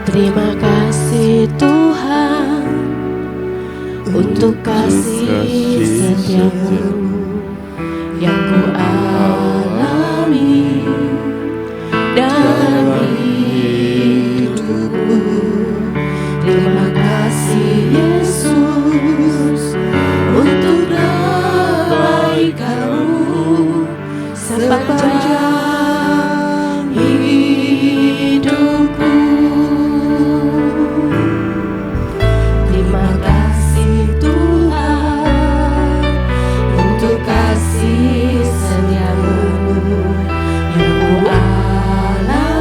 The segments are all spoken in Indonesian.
Terima kasih Tuhan untuk kasih setiamu yang ku alami dalam hidupku. Terima kasih Yesus untuk kebaikan-Mu sepanjang hidupku. Terima kasih Tuhan untuk kasih setiamu yang ku alami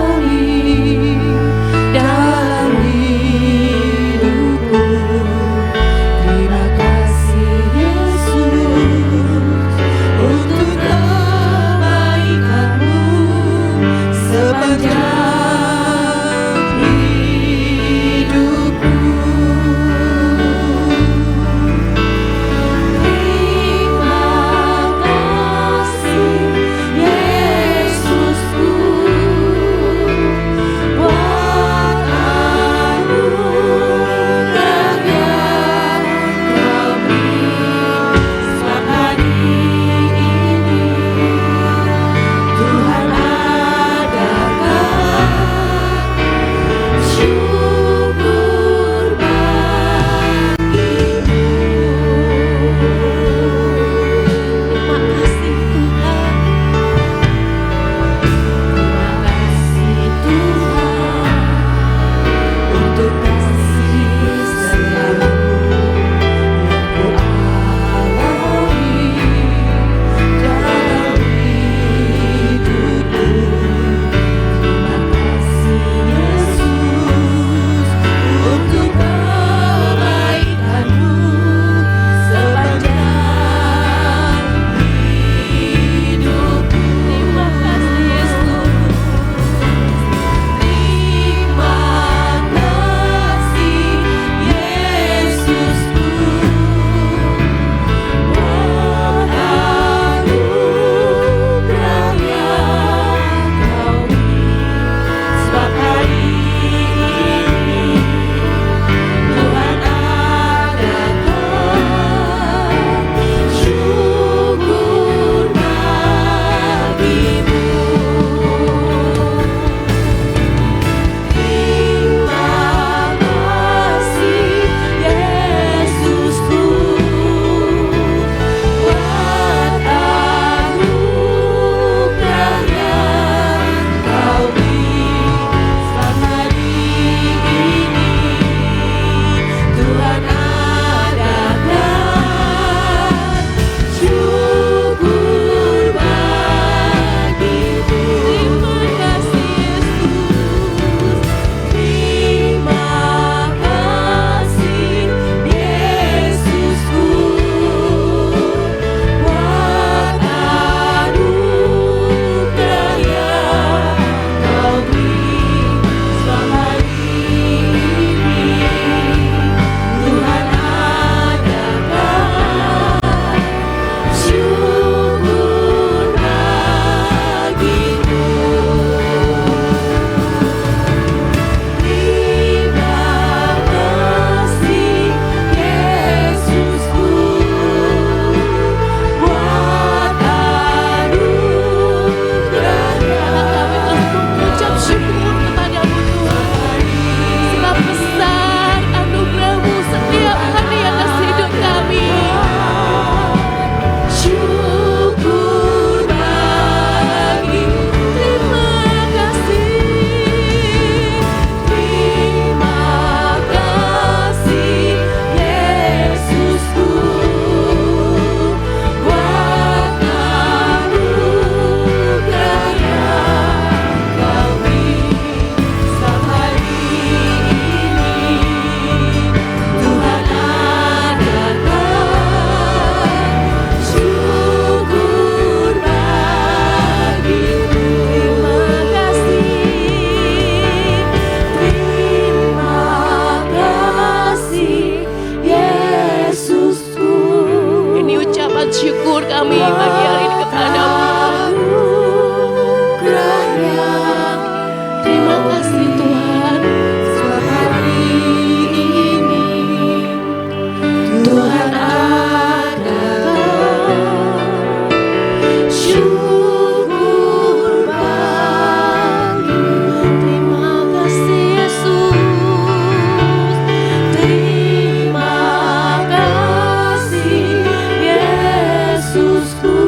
ucapan syukur kami pagi hari ini kepadamu. Terima kasih Tuhan, hari ini Tuhan adalah syukur bagimu. Terima kasih Yesus, terima kasih Yesusku.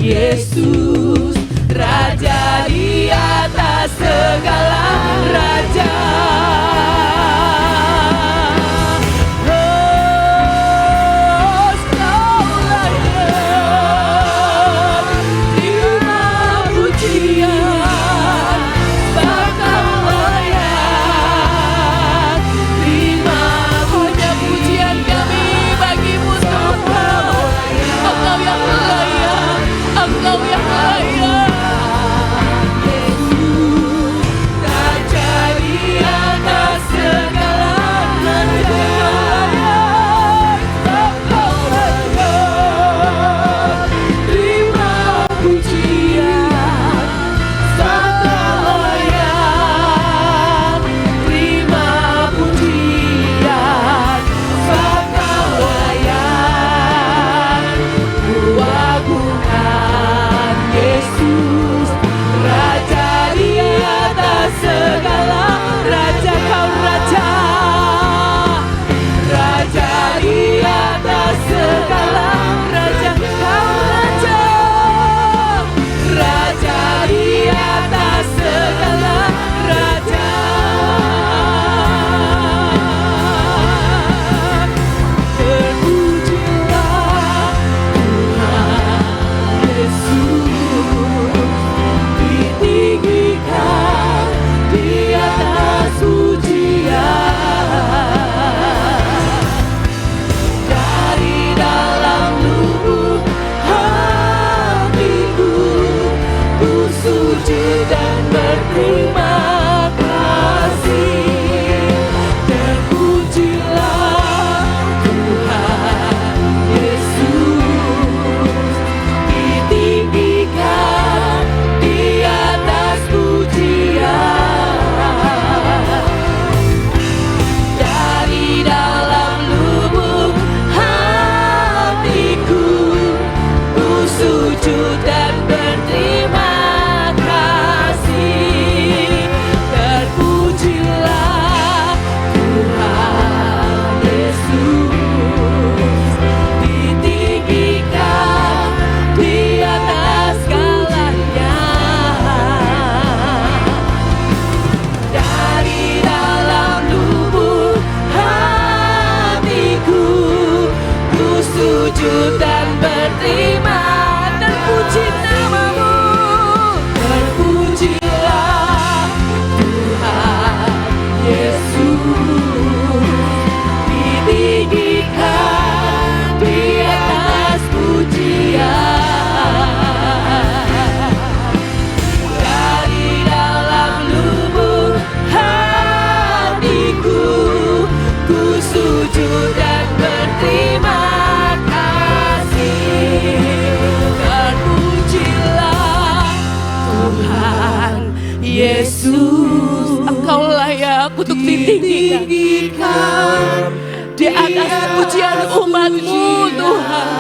Yesus, Raja di atas segala raja. Yesus, Engkau layak untuk ditinggikan di atas pujian umat-Mu, Tuhan.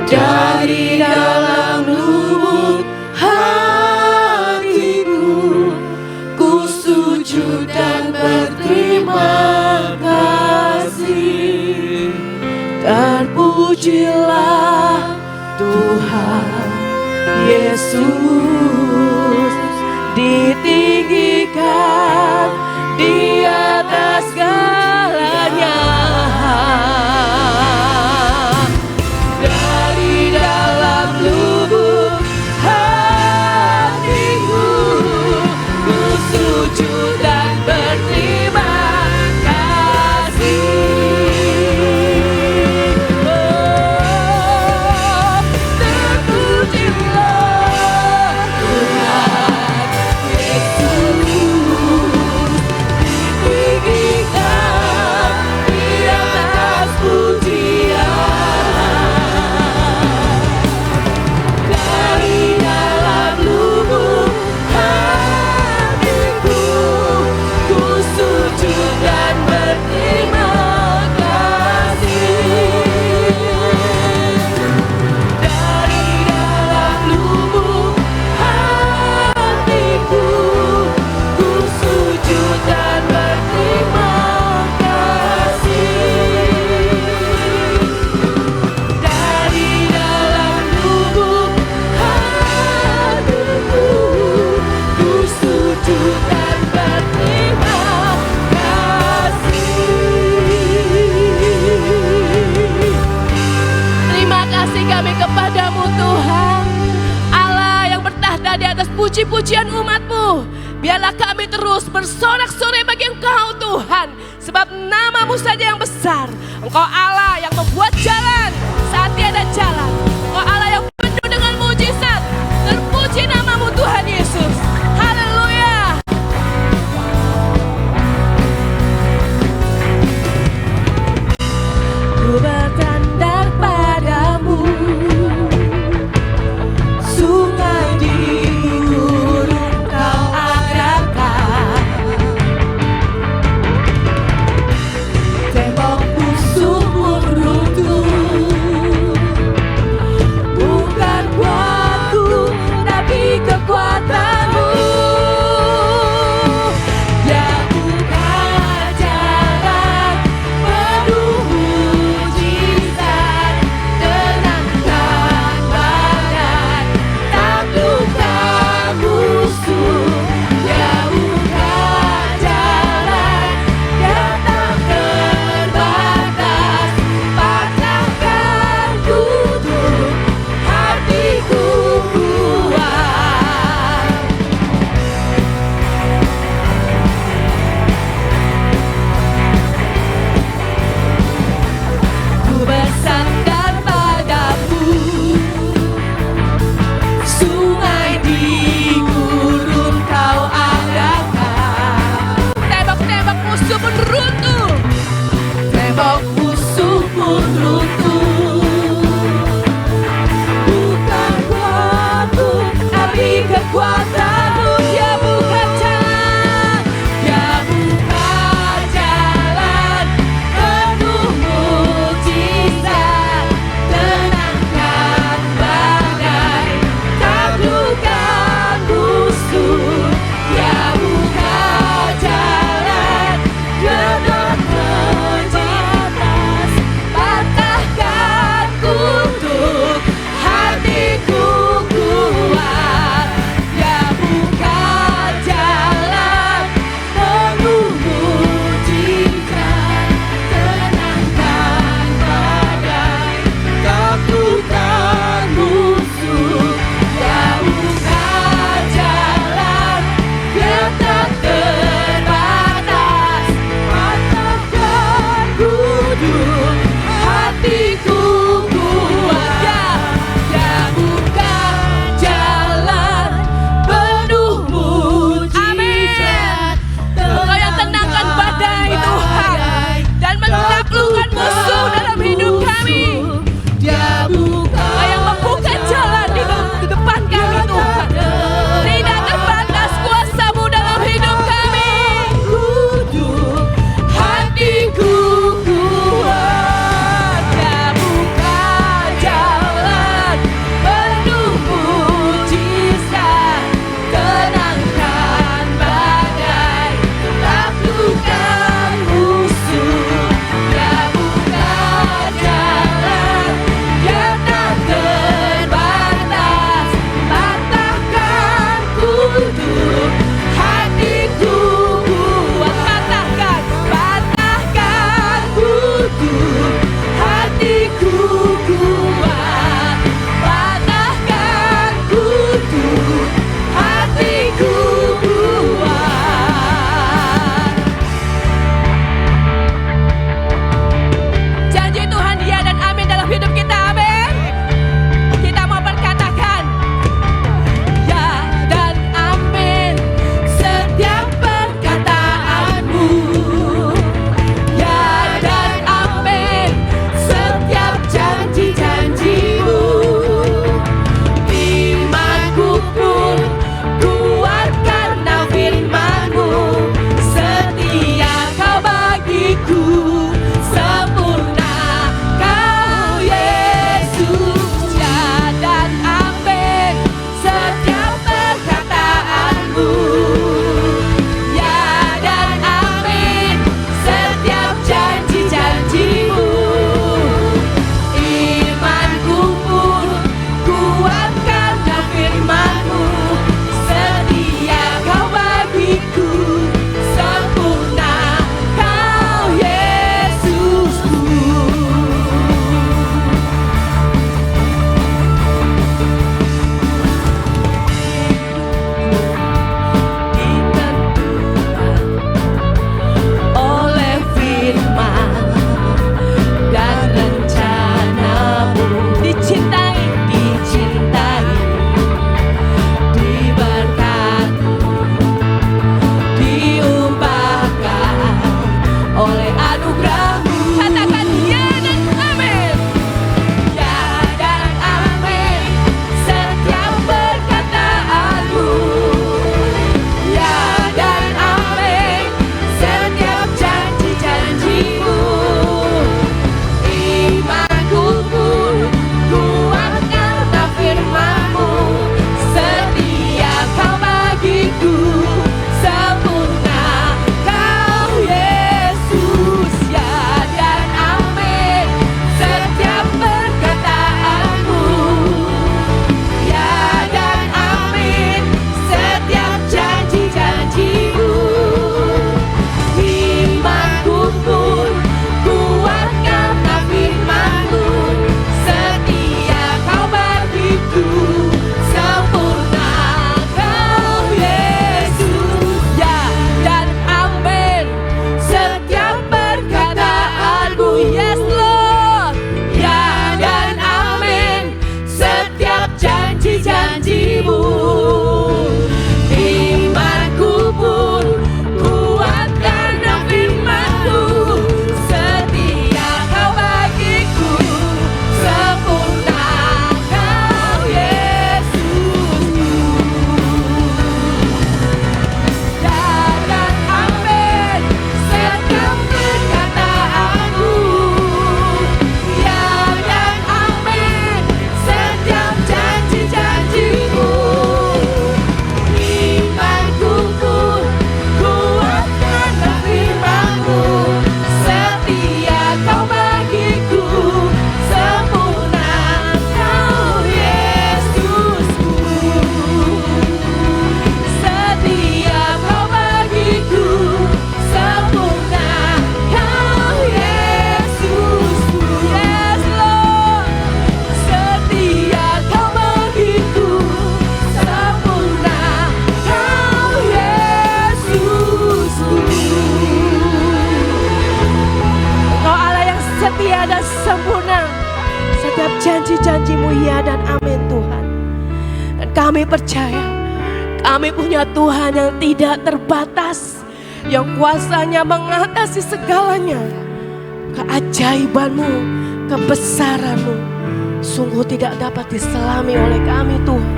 Dari dalam lubuk hatiku, ku sujud dan berterima kasih. Terpujilah Tuhan Yesus, ditinggikan di atas segalanya. Dari dalam lubuk hatiku, ku sujud dan berterima kasih. Terpujilah Tuhan Yesus, ditinggikan kepadamu Tuhan, Allah yang bertahta di atas puji-pujian umat-Mu. Biarlah kami terus bersorak-sorai bagi Engkau Tuhan, sebab nama-Mu saja yang besar. Engkau Allah yang membuat jalan saat tiada jalan. Engkau Allah yang penuh dengan mujizat. Terpuji nama-Mu Tuhan Yesus. Haleluya. Ku bertandar padamu, sungai di gurun Kau arahkan, tembok busuk pun runtuh janji-janji-Mu ya dan amin Tuhan. Dan kami percaya kami punya Tuhan yang tidak terbatas, yang kuasanya mengatasi segalanya. Keajaiban-Mu, kebesaran-Mu sungguh tidak dapat diselami oleh kami Tuhan.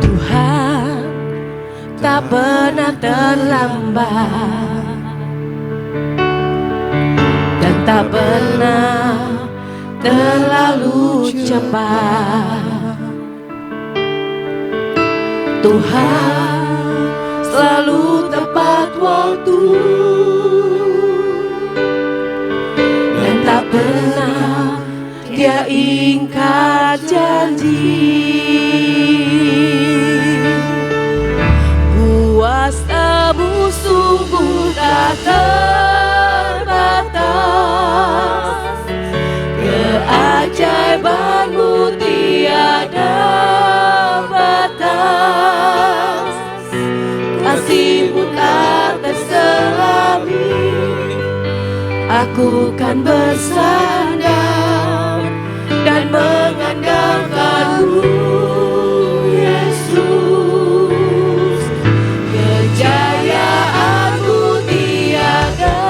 Tuhan tak pernah terlambat dan tak pernah terlalu cepat. Tuhan selalu tepat waktu dan tak pernah Dia ingkar janji. Kuasa-Mu sungguh tak terbatas, keajaiban-Mu tiada batas, kasih-Mu tak terselami. Aku kan bersandar dan mengandalkan-Mu Yesus. Kejayaan-Mu tiada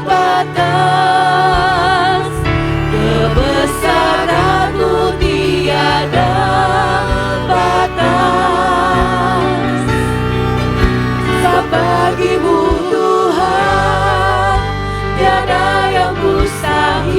batas, kebesaran-Mu tiada batas. Bagi-Mu Tuhan tiada yang mustahil.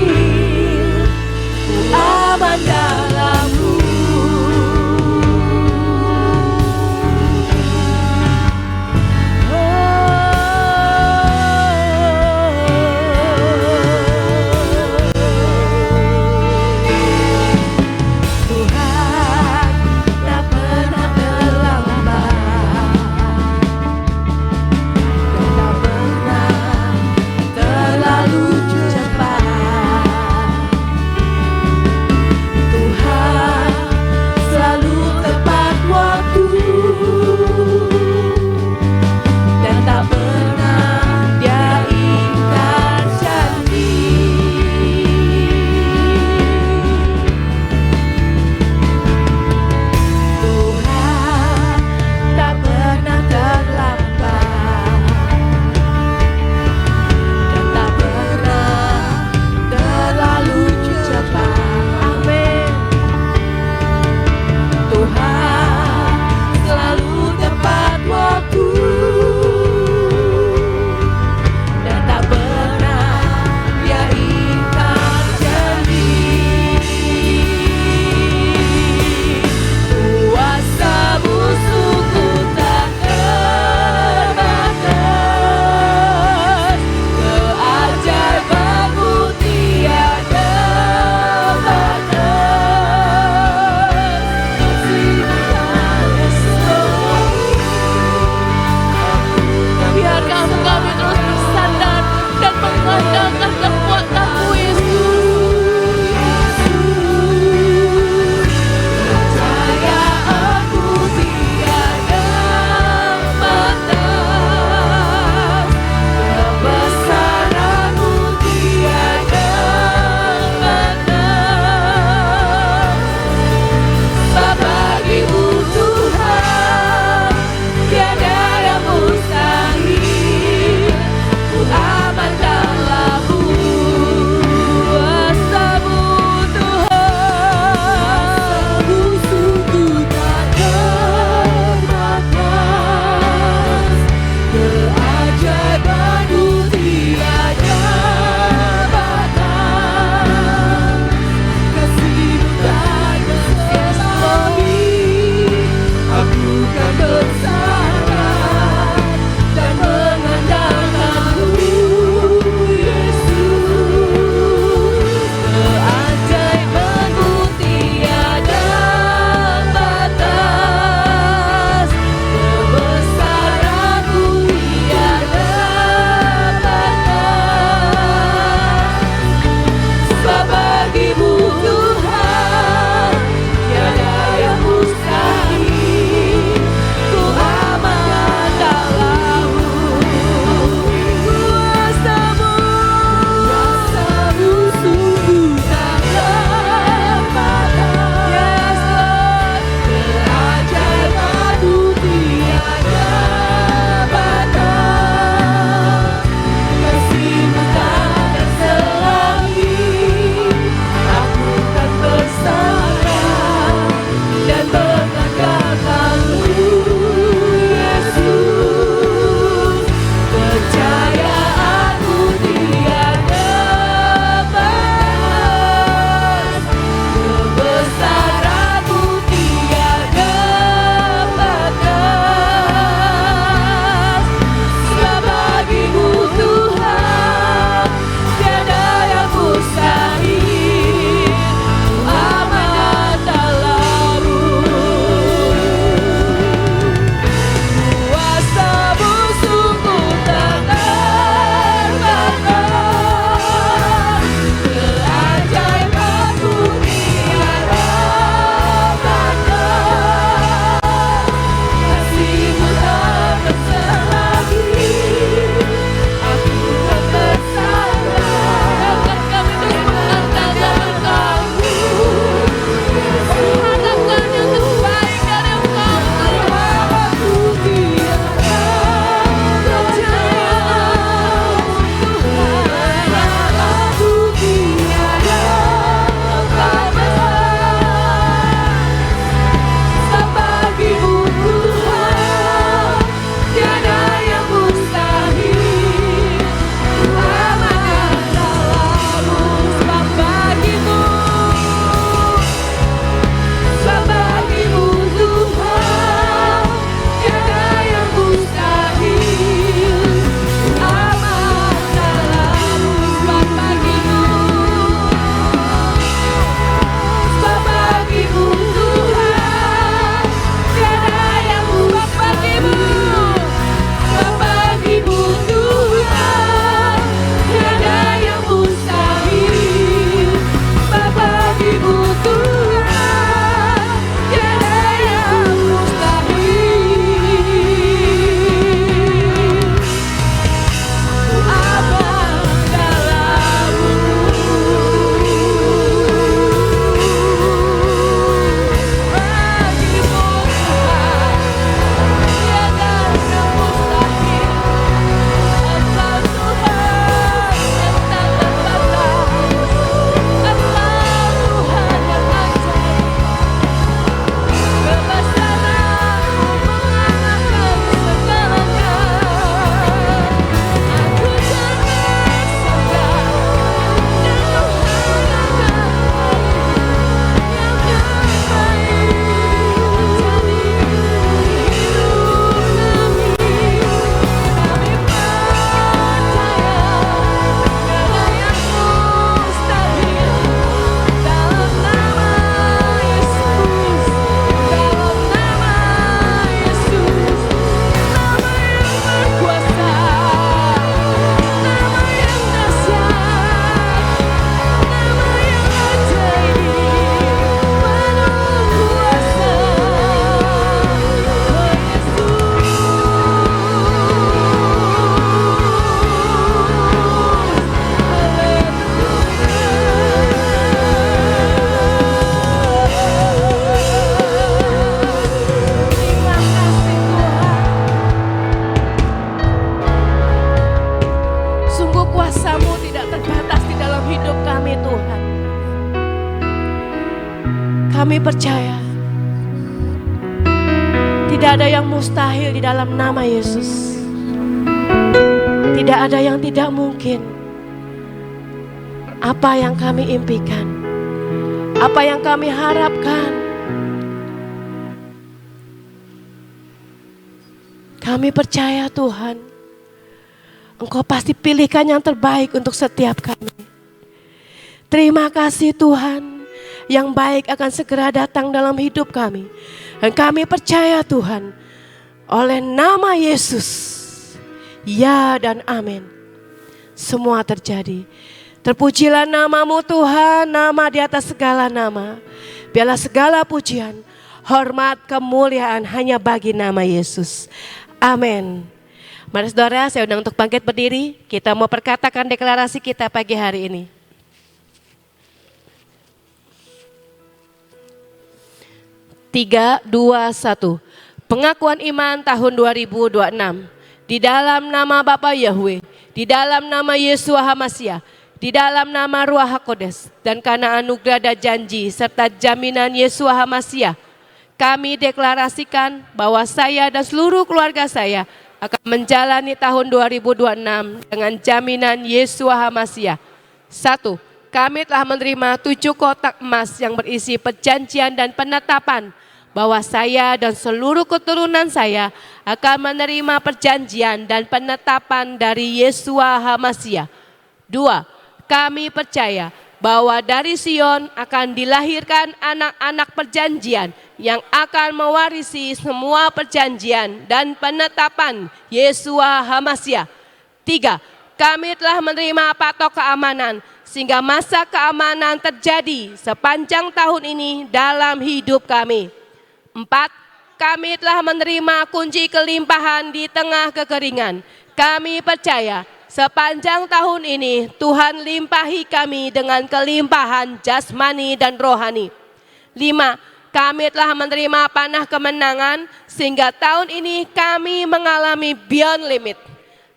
kuasa-Mu tidak terbatas di dalam hidup kami Tuhan. Kami percaya tidak ada yang mustahil di dalam nama Yesus. Tidak ada yang tidak mungkin. Apa yang kami impikan, apa yang kami harapkan, kami percaya Tuhan, Engkau pasti pilihkan yang terbaik untuk setiap kami. Terima kasih Tuhan, yang baik akan segera datang dalam hidup kami. Dan kami percaya Tuhan, oleh nama Yesus, ya dan amin. Semua terjadi. Terpujilah nama-Mu Tuhan, nama di atas segala nama. Biarlah segala pujian, hormat, kemuliaan hanya bagi nama Yesus. Amin. Mari saudara, saya undang untuk bangkit berdiri. Kita mau perkatakan deklarasi kita pagi hari ini. Tiga, dua, satu. Pengakuan iman tahun 2026. Di dalam nama Bapa Yahweh, di dalam nama Yesua Hamasia, di dalam nama Ruach HaKodes, dan karena anugerah dan janji serta jaminan Yesua Hamasia, kami deklarasikan bahwa saya dan seluruh keluarga saya akan menjalani tahun 2026 dengan jaminan Yesua Hamasia. 1. Kami telah menerima 7 kotak emas yang berisi perjanjian dan penetapan bahwa saya dan seluruh keturunan saya akan menerima perjanjian dan penetapan dari Yesua Hamasia. 2. Kami percaya bahwa dari Sion akan dilahirkan anak-anak perjanjian yang akan mewarisi semua perjanjian dan penetapan Yesua Hamasia. 3. Kami telah menerima patok keamanan sehingga masa keamanan terjadi sepanjang tahun ini dalam hidup kami. 4. Kami telah menerima kunci kelimpahan di tengah kekeringan. Kami percaya sepanjang tahun ini Tuhan limpahi kami dengan kelimpahan jasmani dan rohani. 5. Kami telah menerima panah kemenangan sehingga tahun ini kami mengalami beyond limit.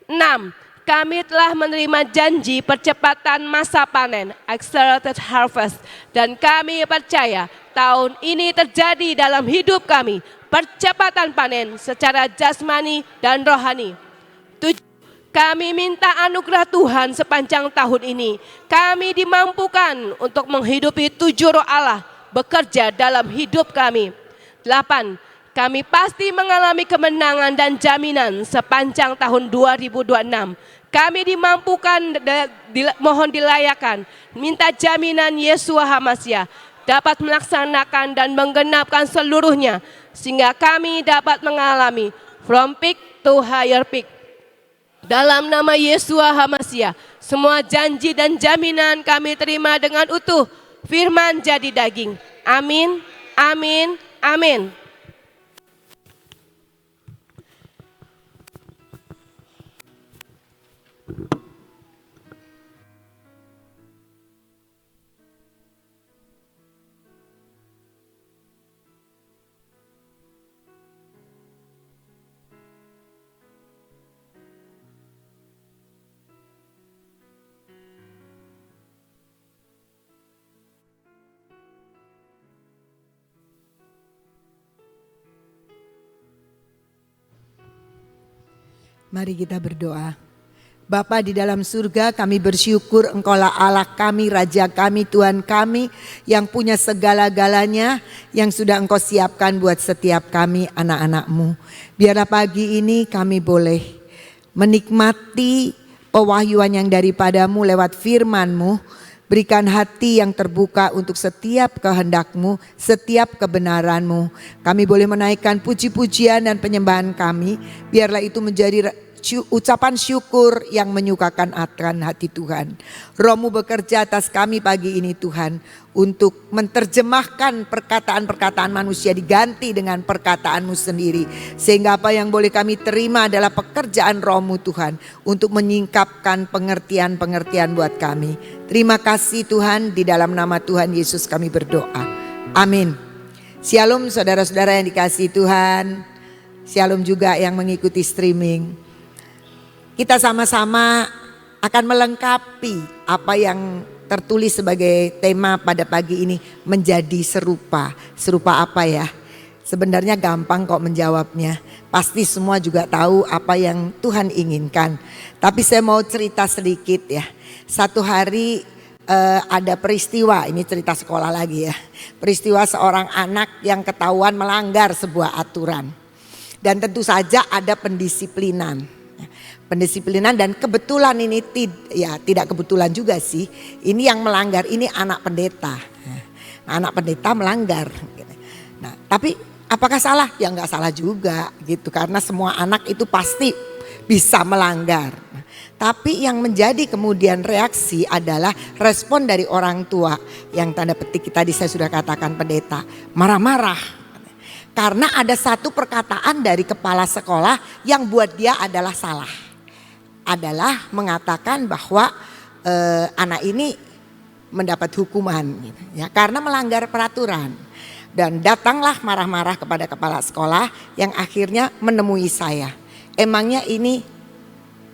6. Kami telah menerima janji percepatan masa panen, accelerated harvest, dan kami percaya tahun ini terjadi dalam hidup kami, percepatan panen secara jasmani dan rohani. 7. Kami minta anugerah Tuhan sepanjang tahun ini. Kami dimampukan untuk menghidupi 7 roh Allah bekerja dalam hidup kami. 8. Kami pasti mengalami kemenangan dan jaminan sepanjang tahun 2026. Kami dimampukan, mohon dilayakan, minta jaminan Yesua Hamasia dapat melaksanakan dan menggenapkan seluruhnya sehingga kami dapat mengalami from peak to higher peak. Dalam nama Yesua Hamasia, semua janji dan jaminan kami terima dengan utuh. Firman jadi daging. Amin, amin, amin. Mari kita berdoa. Bapa di dalam surga, kami bersyukur Engkaulah Allah kami, Raja kami, Tuhan kami yang punya segala-galanya yang sudah Engkau siapkan buat setiap kami anak-anak-Mu. Biarlah pagi ini kami boleh menikmati pewahyuan yang daripada-Mu lewat firman-Mu. Berikan hati yang terbuka untuk setiap kehendak-Mu, setiap kebenaran-Mu. Kami boleh menaikkan puji-pujian dan penyembahan kami. Biarlah itu menjadi ucapan syukur yang menyukakan akan hati Tuhan. Roh-Mu bekerja atas kami pagi ini Tuhan, untuk menerjemahkan perkataan-perkataan manusia diganti dengan perkataan-Mu sendiri. Sehingga apa yang boleh kami terima adalah pekerjaan Roh-Mu Tuhan, untuk menyingkapkan pengertian-pengertian buat kami. Terima kasih Tuhan, di dalam nama Tuhan Yesus kami berdoa. Amin. Shalom saudara-saudara yang dikasihi Tuhan. Shalom juga yang mengikuti streaming. Kita sama-sama akan melengkapi apa yang tertulis sebagai tema pada pagi ini, menjadi serupa. Serupa apa ya? Sebenarnya gampang kok menjawabnya. Pasti semua juga tahu apa yang Tuhan inginkan. Tapi saya mau cerita sedikit ya. Satu hari ada peristiwa, ini cerita sekolah lagi ya. Peristiwa seorang anak yang ketahuan melanggar sebuah aturan. Dan tentu saja ada pendisiplinan. Pendisiplinan dan kebetulan ini tidak kebetulan juga sih. Ini yang melanggar ini anak pendeta. Nah, anak pendeta melanggar. Nah, tapi apakah salah? Ya nggak salah juga gitu, karena semua anak itu pasti bisa melanggar. Tapi yang menjadi kemudian reaksi adalah respon dari orang tua yang tanda petik tadi saya sudah katakan pendeta, marah-marah. Karena ada satu perkataan dari kepala sekolah yang buat dia adalah salah. Adalah mengatakan bahwa anak ini mendapat hukuman gitu, ya, karena melanggar peraturan. Dan datanglah marah-marah kepada kepala sekolah yang akhirnya menemui saya. Emangnya ini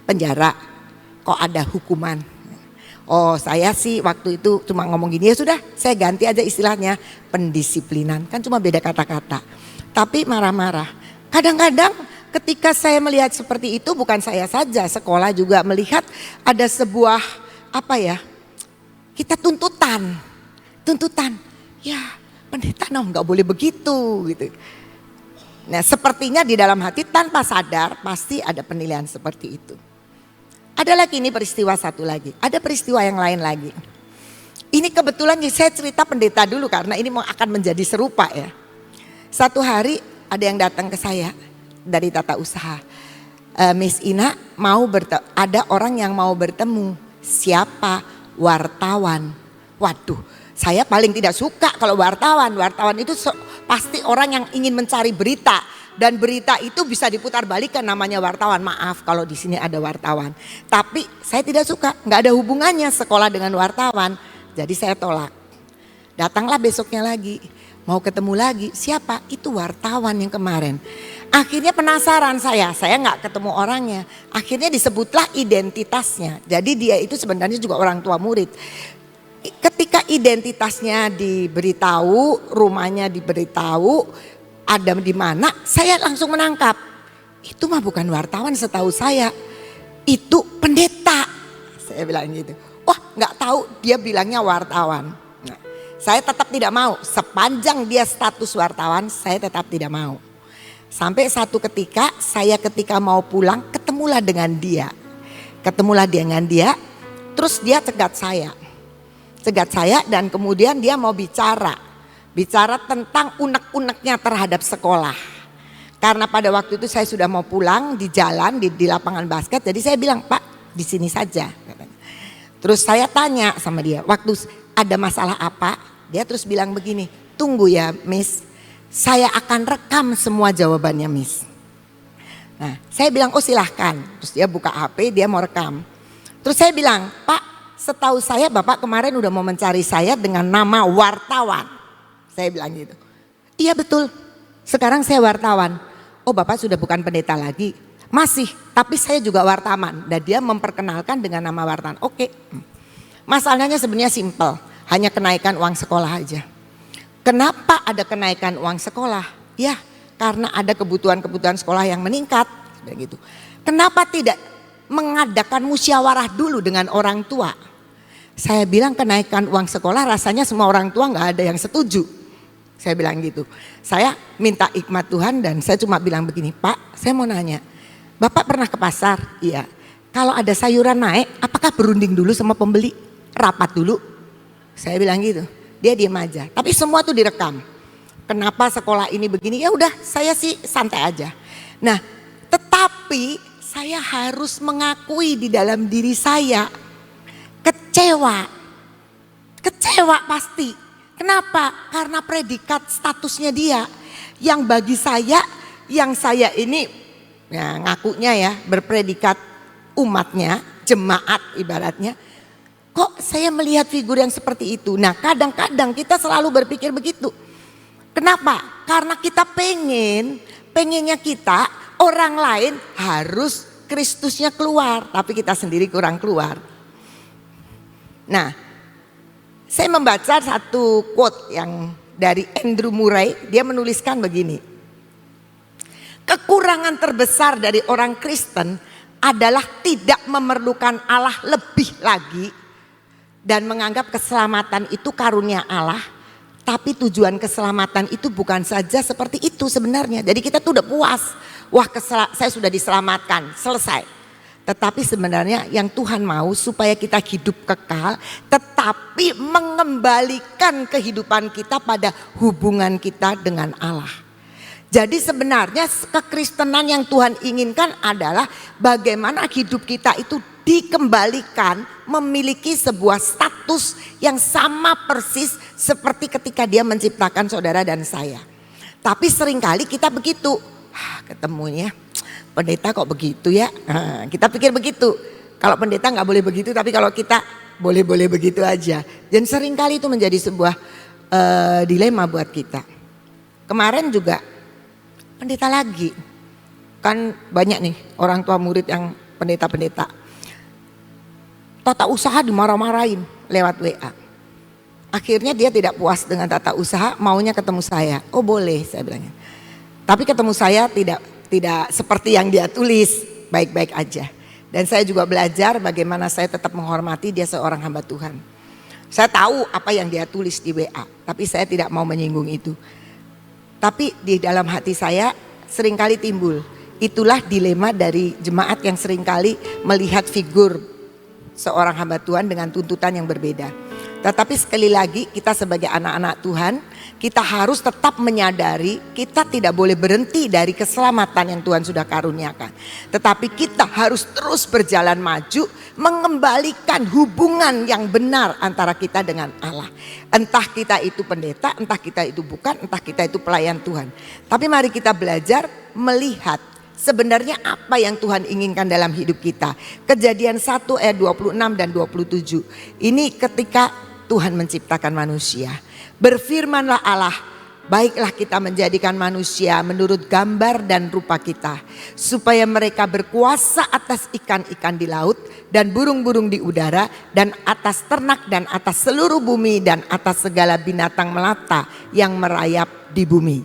penjara? Kok ada hukuman? Oh, saya sih waktu itu cuma ngomong gini, ya sudah saya ganti aja istilahnya pendisiplinan. Kan cuma beda kata-kata. Tapi marah-marah. Kadang-kadang ketika saya melihat seperti itu, bukan saya saja, sekolah juga melihat ada sebuah kita tuntutan. Ya, pendeta nggak boleh begitu gitu. Nah, sepertinya di dalam hati tanpa sadar pasti ada penilaian seperti itu. Ada lagi ini peristiwa satu lagi, ada peristiwa yang lain lagi. Ini kebetulan saya cerita pendeta dulu karena ini akan menjadi serupa ya. Satu hari ada yang datang ke saya dari tata usaha. Miss Ina ada orang yang mau bertemu. Siapa? Wartawan. Waduh, saya paling tidak suka kalau wartawan. Wartawan itu pasti orang yang ingin mencari berita. Dan berita itu bisa diputar balikan, namanya wartawan. Maaf kalau di sini ada wartawan. Tapi saya tidak suka, nggak ada hubungannya sekolah dengan wartawan. Jadi saya tolak. Datanglah besoknya lagi, mau ketemu lagi. Siapa? Itu wartawan yang kemarin. Akhirnya penasaran saya nggak ketemu orangnya. Akhirnya disebutlah identitasnya. Jadi dia itu sebenarnya juga orang tua murid. Ketika identitasnya diberitahu, rumahnya diberitahu, ada di mana, saya langsung menangkap. Itu mah bukan wartawan setahu saya. Itu pendeta. Saya bilang gitu. Wah, nggak tahu dia bilangnya wartawan. Nah, saya tetap tidak mau. Sepanjang dia status wartawan, saya tetap tidak mau. Sampai satu ketika ketika mau pulang ketemulah dengan dia. Terus dia cegat saya dan kemudian dia mau bicara tentang unek-uneknya terhadap sekolah. Karena pada waktu itu saya sudah mau pulang di jalan di lapangan basket, jadi saya bilang, Pak di sini saja. Terus saya tanya sama dia, waktu ada masalah apa? Dia terus bilang begini, tunggu ya Miss, saya akan rekam semua jawabannya Miss. Nah saya bilang, oh silahkan. Terus dia buka HP, dia mau rekam. Terus saya bilang, Pak setahu saya Bapak kemarin udah mau mencari saya dengan nama wartawan. Saya bilang gitu. Iya betul, sekarang saya wartawan. Oh Bapak sudah bukan pendeta lagi? Masih, tapi saya juga wartawan. Dan dia memperkenalkan dengan nama wartawan. Oke. Masalahnya sebenarnya simpel, hanya kenaikan uang sekolah aja. Kenapa ada kenaikan uang sekolah? Ya karena ada kebutuhan-kebutuhan sekolah yang meningkat. Begitu. Kenapa tidak mengadakan musyawarah dulu dengan orang tua? Saya bilang kenaikan uang sekolah rasanya semua orang tua gak ada yang setuju. Saya bilang gitu. Saya minta hikmat Tuhan dan saya cuma bilang begini, Pak saya mau nanya, Bapak pernah ke pasar? Iya. Kalau ada sayuran naik, apakah berunding dulu sama pembeli? Rapat dulu? Saya bilang gitu. Dia diam aja. Tapi semua tuh direkam. Kenapa sekolah ini begini? Ya udah saya sih santai aja. Nah tetapi saya harus mengakui di dalam diri saya kecewa pasti. Kenapa? Karena predikat statusnya dia yang bagi saya, yang saya ini ya, ngakunya ya berpredikat umatnya, jemaat ibaratnya. Kok saya melihat figur yang seperti itu? Nah kadang-kadang kita selalu berpikir begitu. Kenapa? Karena kita pengennya kita orang lain harus Kristusnya keluar, tapi kita sendiri kurang keluar. Nah, saya membaca satu quote yang dari Andrew Murray. Dia menuliskan begini: kekurangan terbesar dari orang Kristen adalah tidak memerlukan Allah lebih lagi dan menganggap keselamatan itu karunia Allah. Tapi tujuan keselamatan itu bukan saja seperti itu sebenarnya. Jadi kita tuh udah puas, wah saya sudah diselamatkan, selesai. Tetapi sebenarnya yang Tuhan mau supaya kita hidup kekal, tetapi mengembalikan kehidupan kita pada hubungan kita dengan Allah. Jadi sebenarnya kekristenan yang Tuhan inginkan adalah bagaimana hidup kita itu dikembalikan memiliki sebuah status yang sama persis seperti ketika Dia menciptakan saudara dan saya. Tapi seringkali kita begitu, ketemunya pendeta kok begitu ya, kita pikir begitu. Kalau pendeta nggak boleh begitu, tapi kalau kita boleh-boleh begitu aja. Dan seringkali itu menjadi sebuah dilema buat kita. Kemarin juga pendeta lagi, kan banyak nih orang tua murid yang pendeta-pendeta. Tata usaha dimarah-marahin lewat WA. Akhirnya dia tidak puas dengan tata usaha, maunya ketemu saya. Oh boleh, saya bilangnya. Tapi ketemu saya tidak seperti yang dia tulis, baik-baik aja. Dan saya juga belajar bagaimana saya tetap menghormati dia seorang hamba Tuhan. Saya tahu apa yang dia tulis di WA, tapi saya tidak mau menyinggung itu. Tapi di dalam hati saya seringkali timbul, itulah dilema dari jemaat yang seringkali melihat figur seorang hamba Tuhan dengan tuntutan yang berbeda. Tetapi sekali lagi kita sebagai anak-anak Tuhan, kita harus tetap menyadari kita tidak boleh berhenti dari keselamatan yang Tuhan sudah karuniakan. Tetapi kita harus terus berjalan maju, mengembalikan hubungan yang benar antara kita dengan Allah. Entah kita itu pendeta, entah kita itu bukan, entah kita itu pelayan Tuhan. Tapi mari kita belajar melihat sebenarnya apa yang Tuhan inginkan dalam hidup kita. Kejadian 1 ayat 26 dan 27. Ini ketika Tuhan menciptakan manusia. Berfirmanlah Allah, baiklah kita menjadikan manusia menurut gambar dan rupa kita, supaya mereka berkuasa atas ikan-ikan di laut dan burung-burung di udara dan atas ternak dan atas seluruh bumi dan atas segala binatang melata yang merayap di bumi.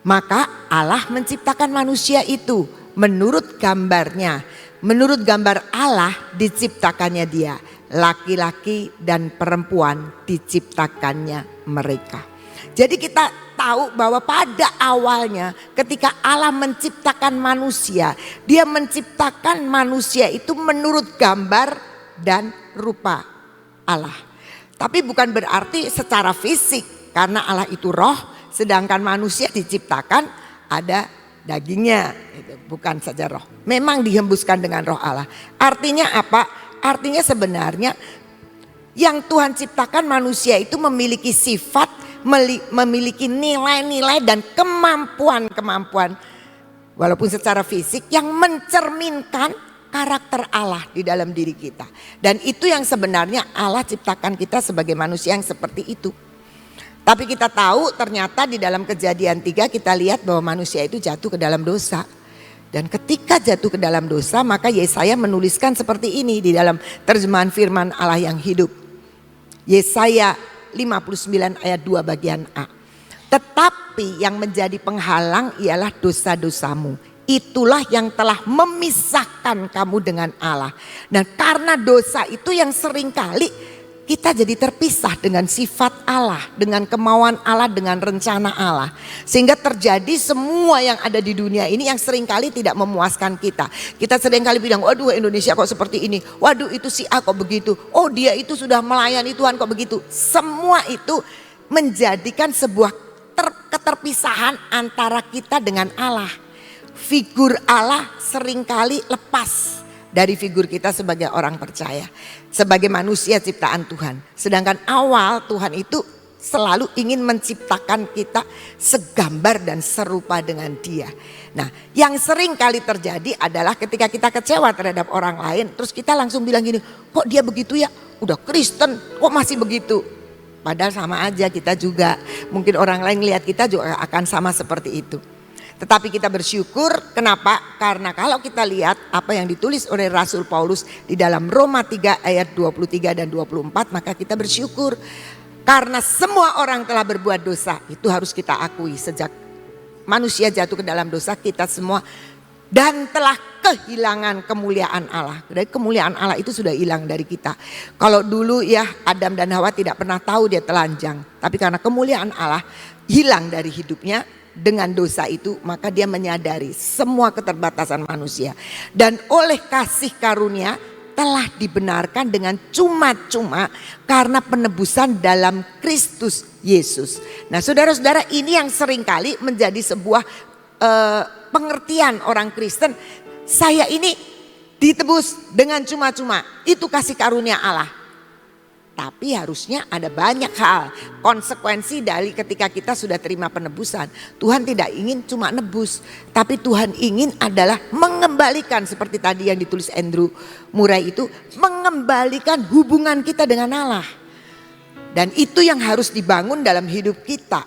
Maka Allah menciptakan manusia itu menurut gambarnya. Menurut gambar Allah diciptakannya dia. Laki-laki dan perempuan diciptakannya mereka. Jadi kita tahu bahwa pada awalnya ketika Allah menciptakan manusia, Dia menciptakan manusia itu menurut gambar dan rupa Allah. Tapi bukan berarti secara fisik, karena Allah itu roh. Sedangkan manusia diciptakan ada dagingnya, bukan saja roh. Memang dihembuskan dengan roh Allah. Artinya apa? Artinya sebenarnya yang Tuhan ciptakan manusia itu memiliki sifat, memiliki nilai-nilai dan kemampuan-kemampuan walaupun secara fisik yang mencerminkan karakter Allah di dalam diri kita. Dan itu yang sebenarnya Allah ciptakan kita sebagai manusia yang seperti itu. Tapi kita tahu ternyata di dalam Kejadian 3 kita lihat bahwa manusia itu jatuh ke dalam dosa. Dan ketika jatuh ke dalam dosa, maka Yesaya menuliskan seperti ini di dalam terjemahan firman Allah yang hidup. Yesaya 59 ayat 2 bagian A. Tetapi yang menjadi penghalang ialah dosa-dosamu. Itulah yang telah memisahkan kamu dengan Allah. Dan karena dosa itu yang seringkali kita jadi terpisah dengan sifat Allah, dengan kemauan Allah, dengan rencana Allah. Sehingga terjadi semua yang ada di dunia ini yang seringkali tidak memuaskan kita. Kita seringkali bilang, waduh Indonesia kok seperti ini. Waduh itu si A kok begitu. Oh dia itu sudah melayani Tuhan kok begitu. Semua itu menjadikan sebuah keterpisahan antara kita dengan Allah. Figur Allah seringkali lepas dari figur kita sebagai orang percaya, sebagai manusia ciptaan Tuhan. Sedangkan awal Tuhan itu selalu ingin menciptakan kita segambar dan serupa dengan Dia. Nah, yang sering kali terjadi adalah ketika kita kecewa terhadap orang lain, terus kita langsung bilang gini, kok dia begitu ya? Udah Kristen, kok masih begitu? Padahal sama aja kita juga. Mungkin orang lain lihat kita juga akan sama seperti itu. Tetapi kita bersyukur, kenapa? Karena kalau kita lihat apa yang ditulis oleh Rasul Paulus di dalam Roma 3 ayat 23 dan 24, maka kita bersyukur. Karena semua orang telah berbuat dosa, itu harus kita akui. Sejak manusia jatuh ke dalam dosa, kita semua dan telah kehilangan kemuliaan Allah. Dari kemuliaan Allah itu sudah hilang dari kita. Kalau dulu ya Adam dan Hawa tidak pernah tahu dia telanjang. Tapi karena kemuliaan Allah hilang dari hidupnya dengan dosa itu, maka dia menyadari semua keterbatasan manusia. Dan oleh kasih karunia telah dibenarkan dengan cuma-cuma karena penebusan dalam Kristus Yesus. Nah saudara-saudara, ini yang seringkali menjadi sebuah pengertian orang Kristen. Saya ini ditebus dengan cuma-cuma, itu kasih karunia Allah. Tapi harusnya ada banyak hal konsekuensi dari ketika kita sudah terima penebusan. Tuhan tidak ingin cuma nebus, tapi Tuhan ingin adalah mengembalikan, seperti tadi yang ditulis Andrew Murray itu, mengembalikan hubungan kita dengan Allah. Dan itu yang harus dibangun dalam hidup kita.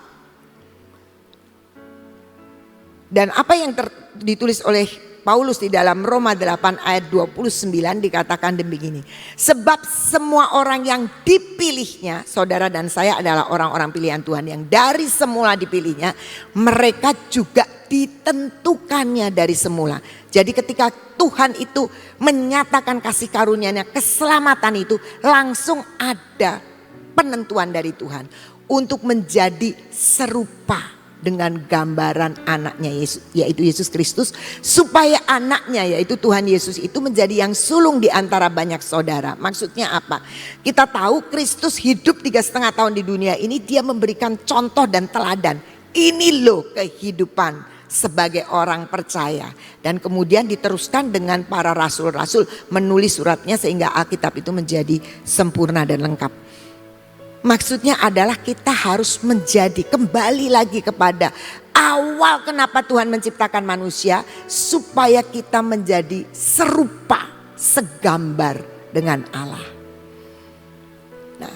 Dan apa yang ditulis oleh Paulus di dalam Roma 8 ayat 29 dikatakan begini. Sebab semua orang yang dipilihnya, saudara dan saya adalah orang-orang pilihan Tuhan yang dari semula dipilihnya, mereka juga ditentukannya dari semula. Jadi ketika Tuhan itu menyatakan kasih karunia-Nya, keselamatan itu langsung ada penentuan dari Tuhan untuk menjadi serupa dengan gambaran anaknya Yesus, yaitu Yesus Kristus, supaya anaknya yaitu Tuhan Yesus itu menjadi yang sulung di antara banyak saudara. Maksudnya apa? Kita tahu Kristus hidup 3,5 tahun di dunia ini, dia memberikan contoh dan teladan. Ini loh kehidupan sebagai orang percaya. Dan kemudian diteruskan dengan para rasul-rasul menulis suratnya sehingga Alkitab itu menjadi sempurna dan lengkap. Maksudnya adalah kita harus menjadi kembali lagi kepada awal kenapa Tuhan menciptakan manusia, supaya kita menjadi serupa, segambar dengan Allah. Nah,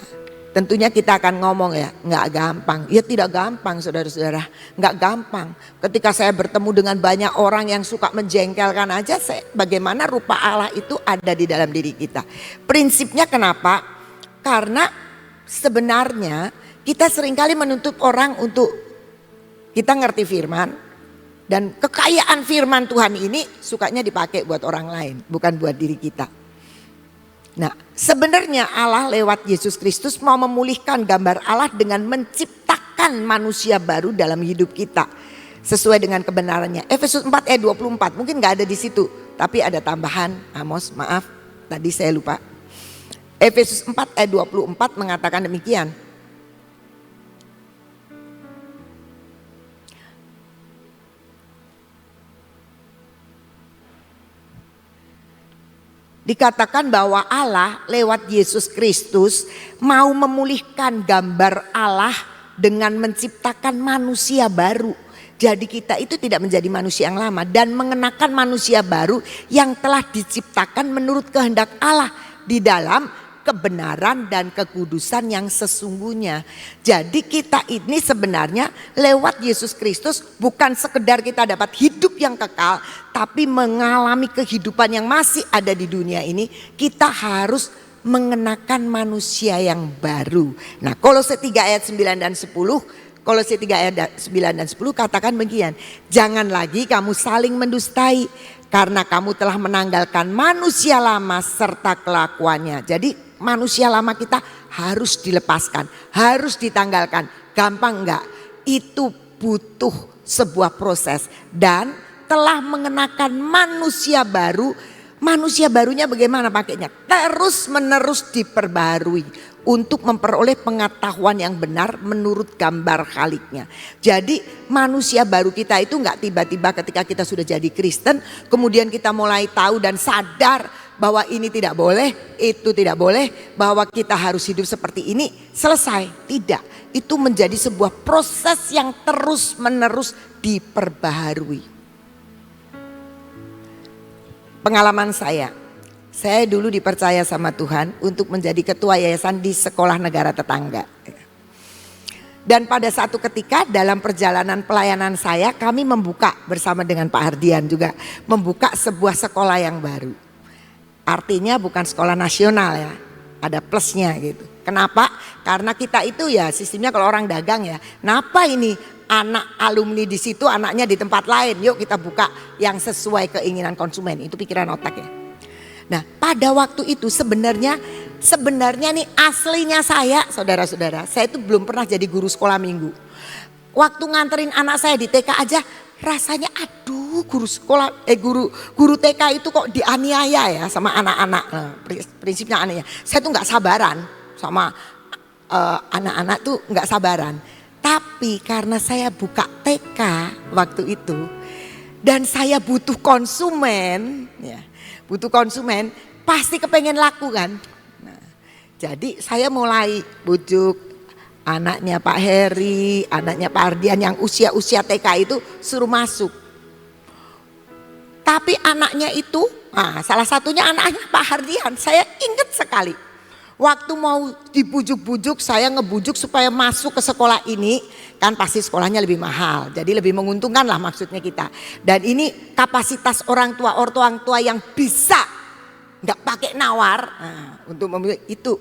tentunya kita akan ngomong ya, nggak gampang. Ya tidak gampang saudara-saudara, nggak gampang. Ketika saya bertemu dengan banyak orang yang suka menjengkelkan aja, bagaimana rupa Allah itu ada di dalam diri kita. Prinsipnya kenapa? Karena sebenarnya kita seringkali menuntut orang untuk kita ngerti firman, dan kekayaan firman Tuhan ini sukanya dipakai buat orang lain, bukan buat diri kita. Nah, sebenarnya Allah lewat Yesus Kristus mau memulihkan gambar Allah dengan menciptakan manusia baru dalam hidup kita sesuai dengan kebenarannya. Efesus 4 ayat 24, mungkin gak ada di situ, tapi ada tambahan. Amos, maaf, tadi saya lupa. Efesus 4 ayat 24 mengatakan demikian. Dikatakan bahwa Allah lewat Yesus Kristus mau memulihkan gambar Allah dengan menciptakan manusia baru. Jadi kita itu tidak menjadi manusia yang lama dan mengenakan manusia baru yang telah diciptakan menurut kehendak Allah di dalam kebenaran dan kekudusan yang sesungguhnya. Jadi kita ini sebenarnya lewat Yesus Kristus bukan sekedar kita dapat hidup yang kekal, tapi mengalami kehidupan yang masih ada di dunia ini. Kita harus mengenakan manusia yang baru. Nah, Kolose 3 ayat 9 dan 10, Kolose 3 ayat 9 dan 10 katakan begini. Jangan lagi kamu saling mendustai, karena kamu telah menanggalkan manusia lama serta kelakuannya. Jadi manusia lama kita harus dilepaskan, harus ditanggalkan. Gampang enggak? Itu butuh sebuah proses. Dan telah mengenakan manusia baru. Manusia barunya bagaimana pakainya? Terus menerus diperbarui untuk memperoleh pengetahuan yang benar menurut gambar Khaliknya. Jadi manusia baru kita itu enggak tiba-tiba ketika kita sudah jadi Kristen kemudian kita mulai tahu dan sadar bahwa ini tidak boleh, itu tidak boleh, bahwa kita harus hidup seperti ini, selesai. Tidak, itu menjadi sebuah proses yang terus menerus diperbaharui. Pengalaman saya dulu dipercaya sama Tuhan untuk menjadi ketua yayasan di sekolah negara tetangga. Dan pada satu ketika dalam perjalanan pelayanan saya, kami membuka bersama dengan Pak Hardian juga, membuka sebuah sekolah yang baru. Artinya bukan sekolah nasional ya, ada plusnya gitu. Kenapa? Karena kita itu ya sistemnya kalau orang dagang ya, kenapa ini anak alumni di situ, anaknya di tempat lain, yuk kita buka yang sesuai keinginan konsumen. Itu pikiran otak ya. Nah pada waktu itu sebenarnya nih aslinya saya, saudara-saudara, saya itu belum pernah jadi guru sekolah minggu. Waktu nganterin anak saya di TK aja rasanya aduh guru TK itu kok dianiaya ya sama anak-anak. Nah, prinsipnya anehnya, saya tuh nggak sabaran sama anak-anak tuh nggak sabaran. Tapi karena saya buka TK waktu itu dan saya butuh konsumen ya. Butuh konsumen, pasti kepengen laku kan. Nah, jadi saya mulai bujuk anaknya Pak Heri, anaknya Pak Ardian yang usia-usia TK itu suruh masuk. Tapi anaknya itu, salah satunya anaknya Pak Hardian, saya ingat sekali. Waktu mau dibujuk-bujuk, saya ngebujuk supaya masuk ke sekolah ini, kan pasti sekolahnya lebih mahal, jadi lebih menguntungkan lah maksudnya kita. Dan ini kapasitas orang tua yang bisa nggak pakai nawar untuk memilih itu.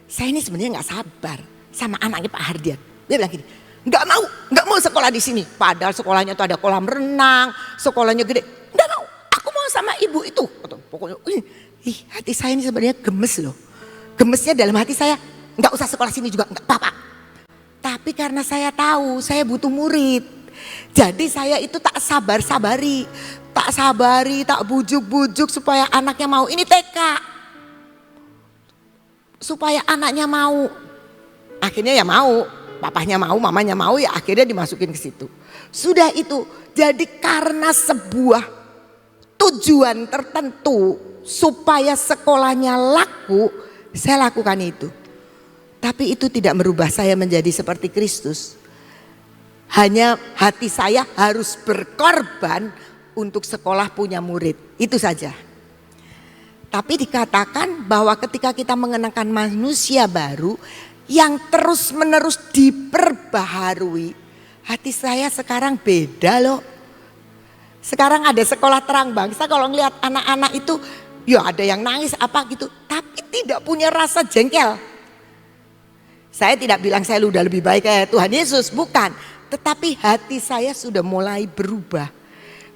Saya ini sebenarnya nggak sabar sama anaknya Pak Hardian. Dia bilang gini, nggak mau sekolah di sini. Padahal sekolahnya tuh ada kolam renang, sekolahnya gede. Nggak mau, aku mau sama ibu itu. Pokoknya, hati saya ini sebenarnya gemes loh. Gemesnya dalam hati saya, nggak usah sekolah sini juga, nggak apa-apa. Tapi karena saya tahu saya butuh murid, jadi saya itu tak sabari, tak bujuk-bujuk supaya anaknya mau. Ini TK, supaya anaknya mau. Akhirnya ya mau, papahnya mau, mamanya mau, ya akhirnya dimasukin ke situ. Sudah itu, jadi karena sebuah tujuan tertentu supaya sekolahnya laku, saya lakukan itu. Tapi itu tidak merubah saya menjadi seperti Kristus. Hanya hati saya harus berkorban untuk sekolah punya murid. Itu saja. Tapi dikatakan bahwa ketika kita mengenakan manusia baru yang terus menerus diperbaharui. Hati saya sekarang beda loh. Sekarang ada sekolah terang bangsa, kalau ngelihat anak-anak itu ya ada yang nangis apa gitu. Tapi tidak punya rasa jengkel. Saya tidak bilang saya udah lebih baik kayak Tuhan Yesus, bukan. Tetapi hati saya sudah mulai berubah.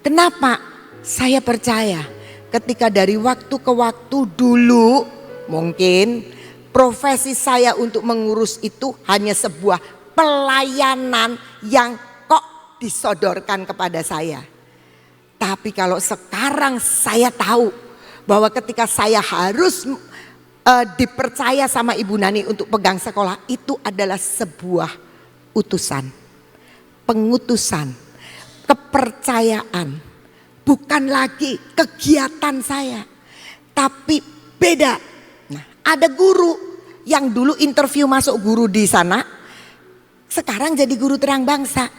Kenapa? Saya percaya ketika dari waktu ke waktu dulu mungkin profesi saya untuk mengurus itu hanya sebuah pelayanan yang kok disodorkan kepada saya. Tapi kalau sekarang saya tahu bahwa ketika saya harus dipercaya sama Ibu Nani untuk pegang sekolah, itu adalah sebuah utusan, pengutusan, kepercayaan. Bukan lagi kegiatan saya, tapi beda. Nah, ada guru yang dulu interview masuk guru di sana, sekarang jadi guru terang bangsa.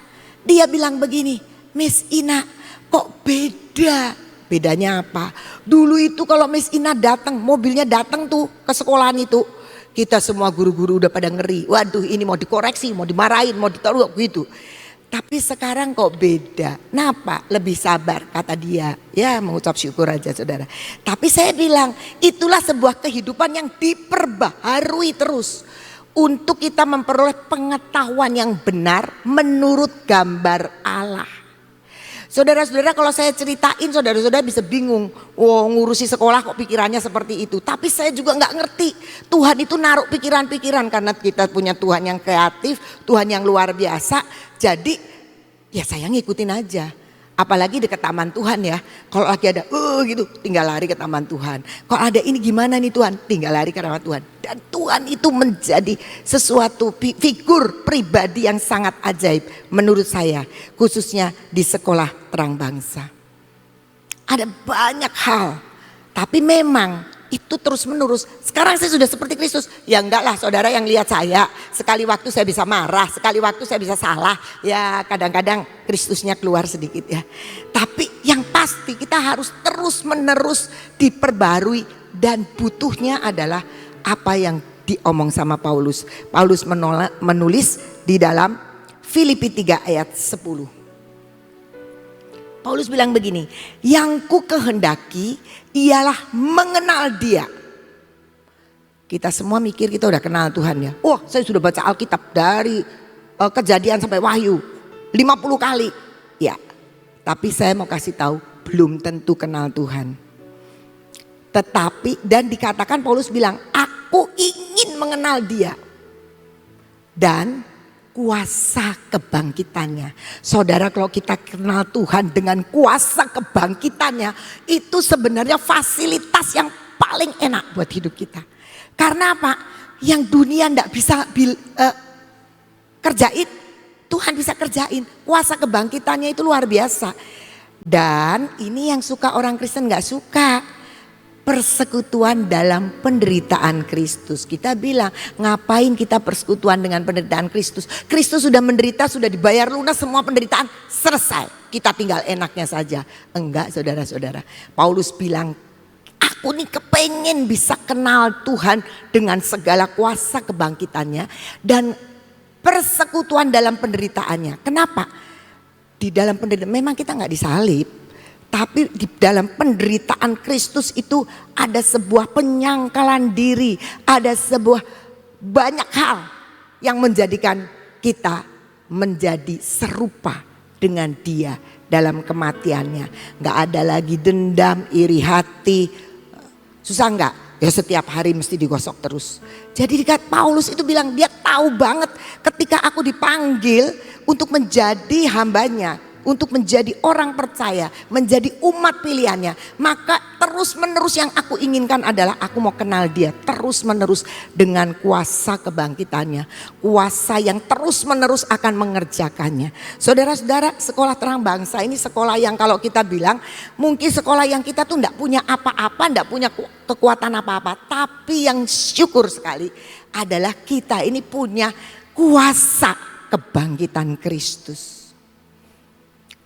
Dia bilang begini, Miss Ina kok beda? Bedanya apa? Dulu itu kalau Miss Ina datang, mobilnya datang tuh ke sekolahan itu, kita semua guru-guru udah pada ngeri. Waduh, ini mau dikoreksi, mau dimarahin, mau ditaruh gitu. Tapi sekarang kok beda. Kenapa? Lebih sabar kata dia. Ya mengucap syukur aja saudara. Tapi saya bilang itulah sebuah kehidupan yang diperbaharui terus. Untuk kita memperoleh pengetahuan yang benar menurut gambar Allah. Saudara-saudara, kalau saya ceritain saudara-saudara bisa bingung. Oh, ngurusi sekolah kok pikirannya seperti itu. Tapi saya juga nggak ngerti. Tuhan itu naruh pikiran-pikiran karena kita punya Tuhan yang kreatif, Tuhan yang luar biasa. Jadi ya saya ngikutin aja. Apalagi dekat taman Tuhan ya. Kalau lagi ada gitu tinggal lari ke taman Tuhan. Kalau ada ini gimana nih Tuhan, tinggal lari ke taman Tuhan. Dan Tuhan itu menjadi sesuatu figur pribadi yang sangat ajaib menurut saya. Khususnya di sekolah terang bangsa. Ada banyak hal. Tapi memang itu terus menerus. Sekarang saya sudah seperti Kristus. Ya enggak lah saudara yang lihat saya. Sekali waktu saya bisa marah. Sekali waktu saya bisa salah. Ya kadang-kadang Kristusnya keluar sedikit ya. Tapi yang pasti kita harus terus menerus diperbarui. Dan butuhnya adalah apa yang diomong sama Paulus. Paulus menulis di dalam Filipi 3 ayat 10. Paulus bilang begini, yang ku kehendaki ialah mengenal Dia. Kita semua mikir kita udah kenal Tuhan ya. Oh, saya sudah baca Alkitab dari Kejadian sampai Wahyu 50 kali. Ya, tapi saya mau kasih tahu, belum tentu kenal Tuhan. Tetapi, dan dikatakan Paulus bilang, aku ingin mengenal Dia. Dan kuasa kebangkitannya. Saudara, kalau kita kenal Tuhan dengan kuasa kebangkitannya, itu sebenarnya fasilitas yang paling enak buat hidup kita. Karena apa? Yang dunia tidak bisa kerjain, Tuhan bisa kerjain. Kuasa kebangkitannya itu luar biasa. Dan ini yang suka orang Kristen gak suka. Persekutuan dalam penderitaan Kristus. Kita bilang, ngapain kita persekutuan dengan penderitaan Kristus? Kristus sudah menderita, sudah dibayar lunas semua penderitaan, selesai. Kita tinggal enaknya saja. Enggak, saudara-saudara. Paulus bilang, aku nih kepengen bisa kenal Tuhan dengan segala kuasa kebangkitannya dan persekutuan dalam penderitaannya. Kenapa? Di dalam penderitaan, memang kita gak disalib. Tapi di dalam penderitaan Kristus itu ada sebuah penyangkalan diri. Ada sebuah banyak hal yang menjadikan kita menjadi serupa dengan Dia dalam kematiannya. Gak ada lagi dendam, iri hati. Susah gak? Ya setiap hari mesti digosok terus. Jadi Paulus itu bilang dia tahu banget ketika aku dipanggil untuk menjadi hambanya. Untuk menjadi orang percaya, menjadi umat pilihannya. Maka terus menerus yang aku inginkan adalah aku mau kenal Dia terus menerus dengan kuasa kebangkitannya. Kuasa yang terus menerus akan mengerjakannya. Saudara-saudara, sekolah terang bangsa ini sekolah yang kalau kita bilang mungkin sekolah yang kita tuh enggak punya apa-apa, enggak punya kekuatan apa-apa. Tapi yang syukur sekali adalah kita ini punya kuasa kebangkitan Kristus.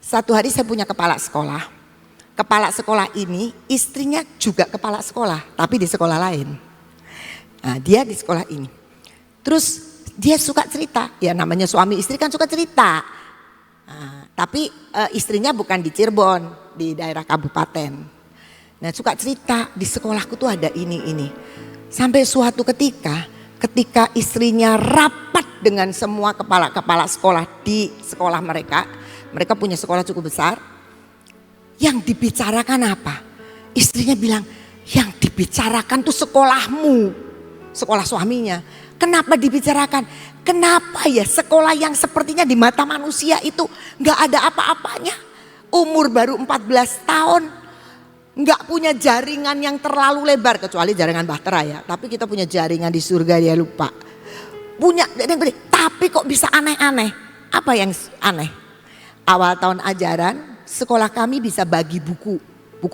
Satu hari saya punya kepala sekolah. Kepala sekolah ini istrinya juga kepala sekolah, tapi di sekolah lain. Nah, dia di sekolah ini. Terus dia suka cerita, ya namanya suami istri kan suka cerita. Nah, tapi istrinya bukan di Cirebon, di daerah kabupaten. Nah, suka cerita, di sekolahku tuh ada ini. Sampai suatu ketika istrinya rapat dengan semua kepala-kepala sekolah di sekolah mereka. Mereka punya sekolah cukup besar. Yang dibicarakan apa? Istrinya bilang, yang dibicarakan tuh sekolahmu. Sekolah suaminya. Kenapa dibicarakan? Kenapa ya sekolah yang sepertinya di mata manusia itu gak ada apa-apanya. Umur baru 14 tahun. Gak punya jaringan yang terlalu lebar. Kecuali jaringan bahtera ya. Tapi kita punya jaringan di surga, dia lupa. Punya, tapi kok bisa aneh-aneh. Apa yang aneh? Awal tahun ajaran sekolah kami bisa bagi buku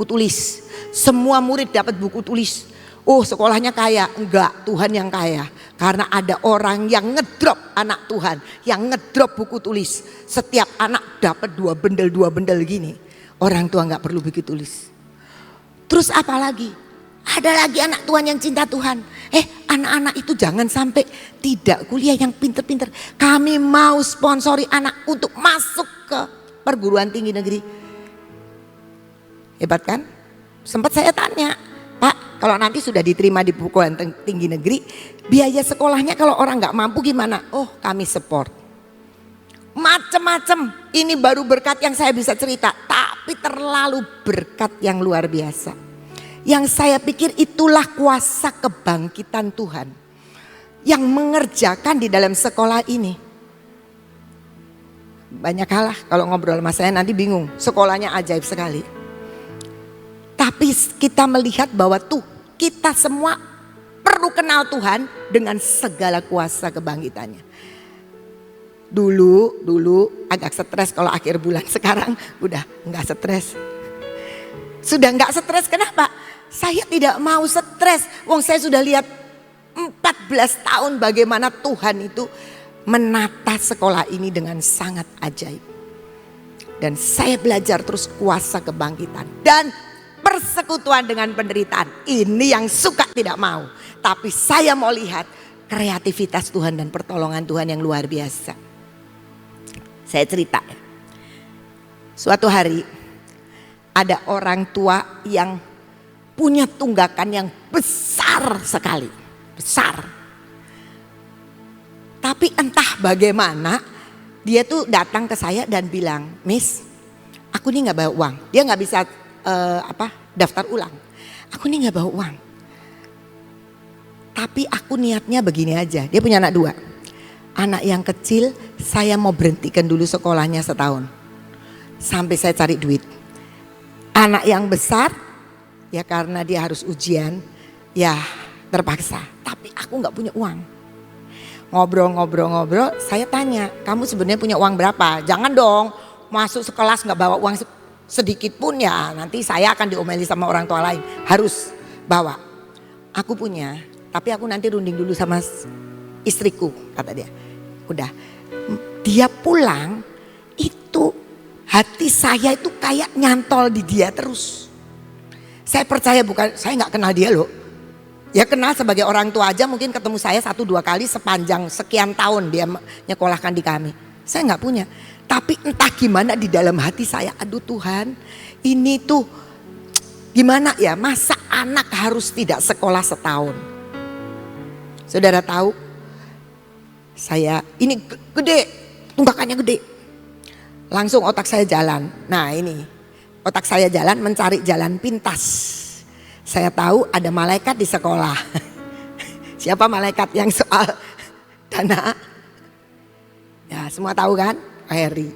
tulis. Semua murid dapat buku tulis. Oh, sekolahnya kaya. Enggak, Tuhan yang kaya. Karena ada orang yang ngedrop anak Tuhan, yang ngedrop buku tulis. Setiap anak dapat 2 bendel gini. Orang tua enggak perlu buku tulis. Terus apa lagi? Ada lagi anak Tuhan yang cinta Tuhan. Anak-anak itu jangan sampai tidak kuliah yang pinter-pinter. Kami mau sponsori anak untuk masuk ke perguruan tinggi negeri. Hebat kan? Sempat saya tanya, Pak, kalau nanti sudah diterima di perguruan tinggi negeri, biaya sekolahnya kalau orang gak mampu gimana? Oh, kami support. Macem-macem, ini baru berkat yang saya bisa cerita. Tapi terlalu berkat yang luar biasa. Yang saya pikir itulah kuasa kebangkitan Tuhan yang mengerjakan di dalam sekolah ini. Banyak hal lah kalau ngobrol sama saya nanti bingung. Sekolahnya ajaib sekali. Tapi kita melihat bahwa tuh kita semua perlu kenal Tuhan dengan segala kuasa kebangkitannya. Dulu agak stres kalau akhir bulan. Sekarang udah enggak stres. Sudah enggak stres, kenapa? Saya tidak mau stres. Wong saya sudah lihat 14 tahun bagaimana Tuhan itu menata sekolah ini dengan sangat ajaib. Dan saya belajar terus kuasa kebangkitan. Dan persekutuan dengan penderitaan. Ini yang suka tidak mau. Tapi saya mau lihat kreativitas Tuhan dan pertolongan Tuhan yang luar biasa. Saya cerita. Suatu hari ada orang tua yang punya tunggakan yang besar sekali. Besar. Tapi entah bagaimana dia tuh datang ke saya dan bilang, "Miss, aku nih gak bawa uang." Dia gak bisa daftar ulang. "Aku nih gak bawa uang. Tapi aku niatnya begini aja." Dia punya anak 2. Anak yang kecil saya mau berhentikan dulu sekolahnya setahun. Sampai saya cari duit. Anak yang besar ya karena dia harus ujian ya terpaksa. Tapi aku gak punya uang. Ngobrol, saya tanya, "Kamu sebenarnya punya uang berapa?" "Jangan dong masuk sekelas gak bawa uang sedikit pun ya. Nanti saya akan diomeli sama orang tua lain. Harus bawa." "Aku punya, tapi aku nanti runding dulu sama istriku," kata dia. Udah, dia pulang itu hati saya itu kayak nyantol di dia terus. Saya percaya saya gak kenal dia loh. Ya kenal sebagai orang tua aja, mungkin ketemu saya 1-2 kali sepanjang sekian tahun dia nyekolahkan di kami. Saya gak punya. Tapi entah gimana di dalam hati saya, aduh Tuhan, ini tuh gimana ya, masa anak harus tidak sekolah setahun. Saudara tahu, saya ini gede, tunggakannya gede. Langsung otak saya jalan. Nah ini, otak saya jalan mencari jalan pintas. Saya tahu ada malaikat di sekolah. Siapa malaikat yang soal dana? Ya semua tahu kan? Harry.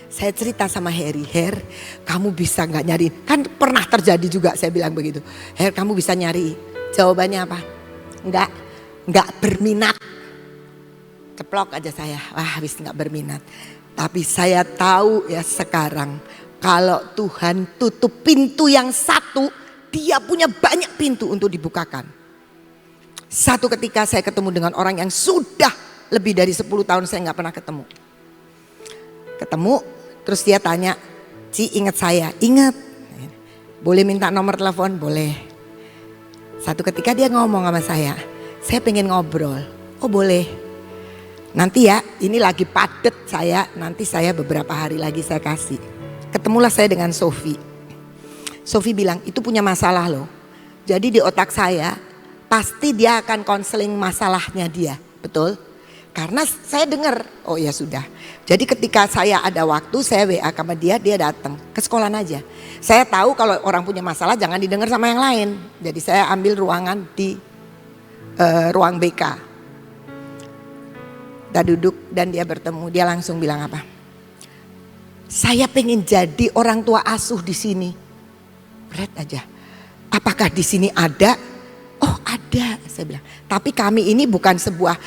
Saya cerita sama Harry, "Her, kamu bisa gak nyari?" Kan pernah terjadi juga saya bilang begitu. "Her, kamu bisa nyari?" Jawabannya apa? Enggak berminat. Ceplok aja saya, wah habis gak berminat. Tapi saya tahu ya sekarang, kalau Tuhan tutup pintu yang satu, Dia punya banyak pintu untuk dibukakan. Satu ketika saya ketemu dengan orang yang sudah lebih dari 10 tahun saya gak pernah ketemu. Terus dia tanya, "Ci, ingat saya?" "Ingat." "Boleh minta nomor telepon?" "Boleh." Satu ketika dia ngomong sama saya pengen ngobrol. "Oh boleh. Nanti ya, ini lagi padet saya, nanti saya beberapa hari lagi saya kasih." Ketemulah saya dengan Sophie. Sophie bilang, "Itu punya masalah loh. Jadi di otak saya pasti dia akan konseling masalahnya dia." Betul? Karena saya dengar, oh ya sudah. Jadi ketika saya ada waktu saya WA sama dia datang ke sekolah aja. Saya tahu kalau orang punya masalah jangan didengar sama yang lain. Jadi saya ambil ruangan di ruang BK. Kita duduk dan dia bertemu, dia langsung bilang apa? "Saya pengen jadi orang tua asuh di sini." Berat aja. "Apakah di sini ada?" "Oh ada," saya bilang. "Tapi kami ini bukan sebuah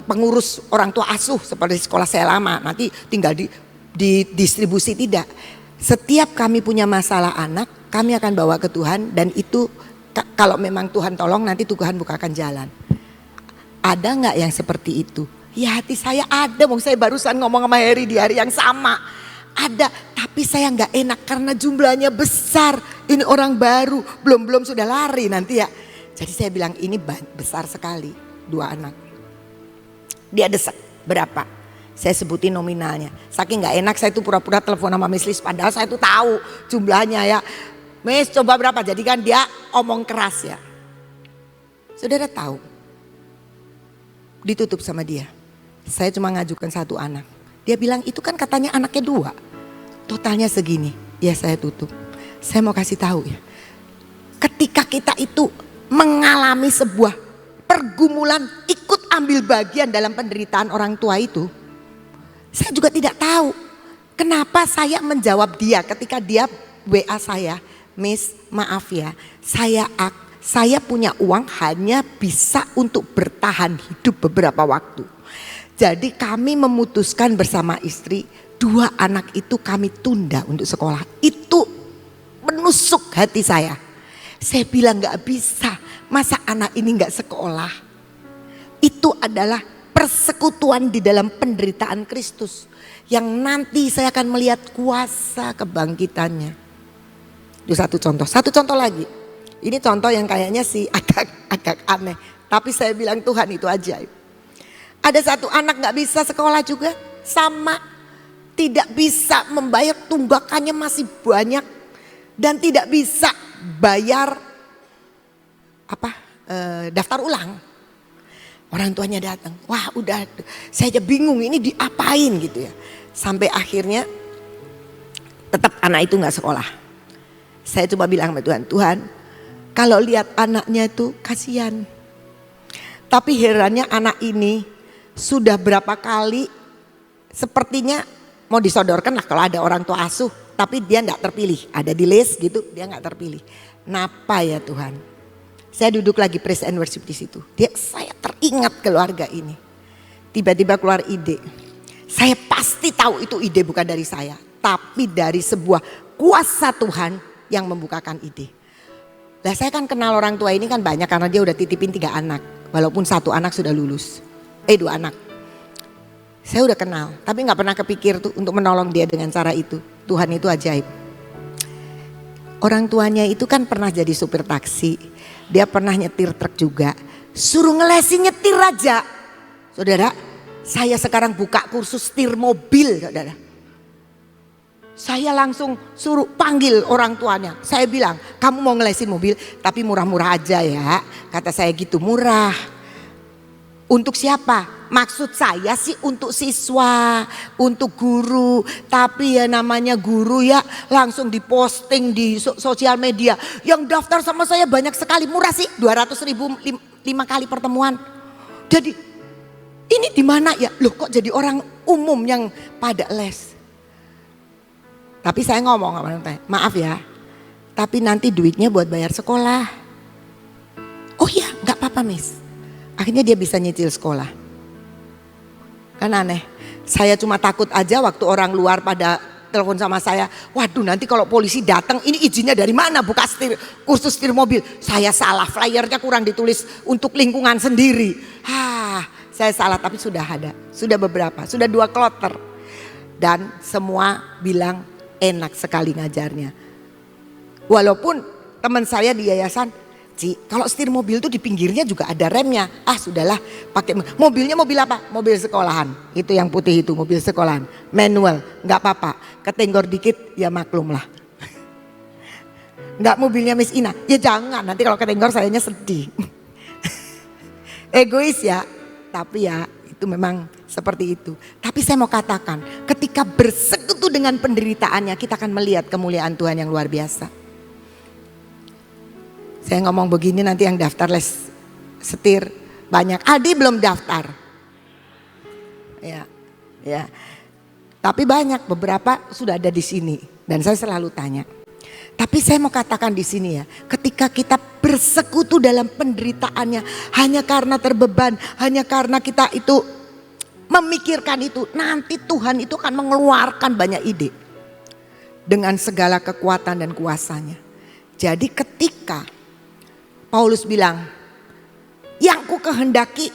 pengurus orang tua asuh seperti sekolah saya lama. Nanti tinggal di distribusi, tidak. Setiap kami punya masalah anak, kami akan bawa ke Tuhan dan itu kalau memang Tuhan tolong nanti Tuhan bukakan jalan." Ada nggak yang seperti itu? Ya hati saya ada, saya barusan ngomong sama Harry di hari yang sama. Ada, tapi saya nggak enak karena jumlahnya besar. Ini orang baru, belum sudah lari nanti ya. Jadi saya bilang ini besar sekali, 2 anak. Dia desek, "Berapa?" Saya sebutin nominalnya. Saking nggak enak saya tuh pura-pura telepon sama Miss Liz, padahal saya tuh tahu jumlahnya ya. "Miss coba berapa?" Jadi kan dia omong keras ya. Saudara tahu, ditutup sama dia. Saya cuma ngajukan 1 anak. Dia bilang itu kan katanya anaknya 2. Totalnya segini. Ya saya tutup. Saya mau kasih tahu ya. Ketika kita itu mengalami sebuah pergumulan, ikut ambil bagian dalam penderitaan orang tua itu. Saya juga tidak tahu kenapa saya menjawab dia ketika dia WA saya, "Miss maaf ya, saya punya uang hanya bisa untuk bertahan hidup beberapa waktu. Jadi kami memutuskan bersama istri 2 anak itu kami tunda untuk sekolah." Itu menusuk hati saya. Saya bilang gak bisa, masa anak ini gak sekolah. Itu adalah persekutuan di dalam penderitaan Kristus. Yang nanti saya akan melihat kuasa kebangkitannya. Itu satu contoh. Satu contoh lagi. Ini contoh yang kayaknya sih agak aneh. Tapi saya bilang Tuhan itu ajaib. Ada satu anak gak bisa sekolah juga. Sama. Tidak bisa membayar tunggakannya masih banyak. Dan tidak bisa bayar daftar ulang. Orang tuanya datang, wah udah saya aja bingung ini diapain gitu ya. Sampai akhirnya tetap anak itu gak sekolah. Saya cuma bilang sama Tuhan, Tuhan kalau lihat anaknya itu kasihan. Tapi herannya anak ini sudah berapa kali sepertinya mau disodorkan lah kalau ada orang tua asuh. Tapi dia gak terpilih, ada di list gitu dia gak terpilih. Napa ya Tuhan? Saya duduk lagi praise and worship di situ. Saya teringat keluarga ini. Tiba-tiba keluar ide. Saya pasti tahu itu ide bukan dari saya. Tapi dari sebuah kuasa Tuhan yang membukakan ide. Lah saya kan kenal orang tua ini kan banyak karena dia udah titipin 3 anak. Walaupun 1 anak sudah lulus. 2 anak. Saya udah kenal. Tapi gak pernah kepikir tuh untuk menolong dia dengan cara itu. Tuhan itu ajaib. Orang tuanya itu kan pernah jadi supir taksi. Dia pernah nyetir truk juga. Suruh ngelesin nyetir aja. Saudara, saya sekarang buka kursus setir mobil, saudara. Saya langsung suruh panggil orang tuanya. Saya bilang, kamu mau ngelesin mobil tapi murah-murah aja ya. Kata saya gitu, murah. Untuk siapa? Maksud saya sih untuk siswa, untuk guru. Tapi ya namanya guru ya langsung diposting di sosial media. Yang daftar sama saya banyak sekali, murah sih 200.000 5 kali pertemuan. Jadi ini di mana ya? Loh kok jadi orang umum yang pada les? Tapi saya ngomong sama orang tua, maaf ya. Tapi nanti duitnya buat bayar sekolah. Oh iya, gak apa-apa Miss. Akhirnya dia bisa nyicil sekolah. Kan aneh. Saya cuma takut aja waktu orang luar pada telepon sama saya. Waduh nanti kalau polisi datang ini izinnya dari mana buka kursus setir mobil. Saya salah, flyernya kurang ditulis untuk lingkungan sendiri. Saya salah tapi sudah ada. Sudah beberapa, sudah 2 kloter. Dan semua bilang enak sekali ngajarnya. Walaupun teman saya di yayasan, Ci, kalau setir mobil tuh di pinggirnya juga ada remnya. Sudahlah, pakai mobilnya mobil apa? Mobil sekolahan. Itu yang putih itu mobil sekolahan. Manual, nggak apa-apa. Ketenggor dikit ya maklum lah. Nggak mobilnya Miss Ina. Ya jangan, nanti kalau ketenggor sayanya sedih. Egois ya, tapi ya itu memang seperti itu. Tapi saya mau katakan, ketika bersekutu dengan penderitaannya, kita akan melihat kemuliaan Tuhan yang luar biasa. Saya ngomong begini nanti yang daftar les setir banyak. Adi belum daftar. Ya. Tapi banyak, beberapa sudah ada di sini dan saya selalu tanya. Tapi saya mau katakan di sini ya, ketika kita bersekutu dalam penderitaannya hanya karena terbeban, hanya karena kita itu memikirkan itu, nanti Tuhan itu akan mengeluarkan banyak ide dengan segala kekuatan dan kuasanya. Jadi ketika Paulus bilang, yang ku kehendaki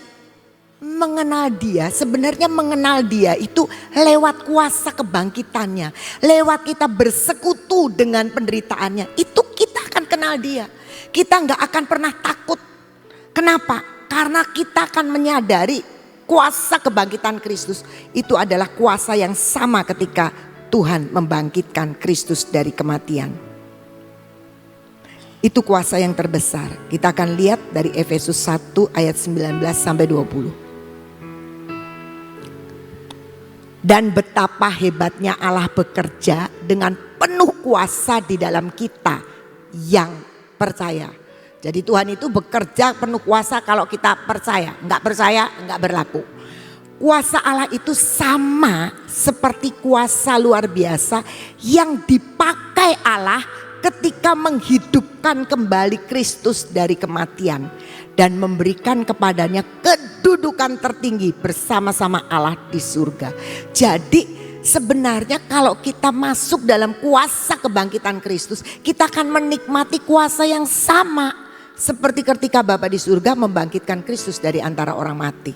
mengenal dia, sebenarnya mengenal dia itu lewat kuasa kebangkitannya. Lewat kita bersekutu dengan penderitaannya, itu kita akan kenal dia. Kita gak akan pernah takut. Kenapa? Karena kita akan menyadari kuasa kebangkitan Kristus itu adalah kuasa yang sama ketika Tuhan membangkitkan Kristus dari kematian. Itu kuasa yang terbesar. Kita akan lihat dari Efesus 1 ayat 19 sampai 20. Dan betapa hebatnya Allah bekerja dengan penuh kuasa di dalam kita yang percaya. Jadi Tuhan itu bekerja penuh kuasa kalau kita percaya. Enggak percaya enggak berlaku. Kuasa Allah itu sama seperti kuasa luar biasa yang dipakai Allah ketika menghidupkan kembali Kristus dari kematian dan memberikan kepadanya kedudukan tertinggi bersama-sama Allah di surga. Jadi sebenarnya kalau kita masuk dalam kuasa kebangkitan Kristus, kita akan menikmati kuasa yang sama seperti ketika Bapa di surga membangkitkan Kristus dari antara orang mati.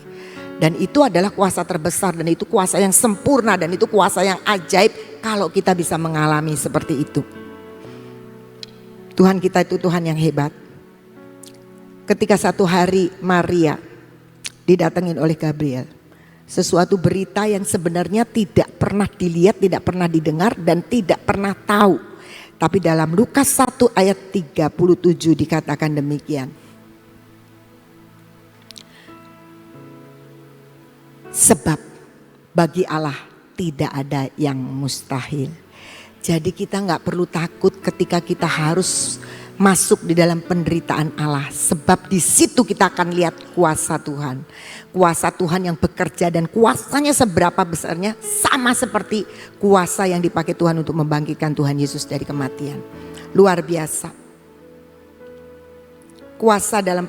Dan itu adalah kuasa terbesar dan itu kuasa yang sempurna dan itu kuasa yang ajaib kalau kita bisa mengalami seperti itu. Tuhan kita itu Tuhan yang hebat. Ketika satu hari Maria didatengin oleh Gabriel, sesuatu berita yang sebenarnya tidak pernah dilihat, tidak pernah didengar dan tidak pernah tahu. Tapi dalam Lukas 1 ayat 37 dikatakan demikian. Sebab bagi Allah tidak ada yang mustahil. Jadi kita gak perlu takut ketika kita harus masuk di dalam penderitaan Allah. Sebab di situ kita akan lihat kuasa Tuhan. Kuasa Tuhan yang bekerja dan kuasanya seberapa besarnya sama seperti kuasa yang dipakai Tuhan untuk membangkitkan Tuhan Yesus dari kematian. Luar biasa. Kuasa dalam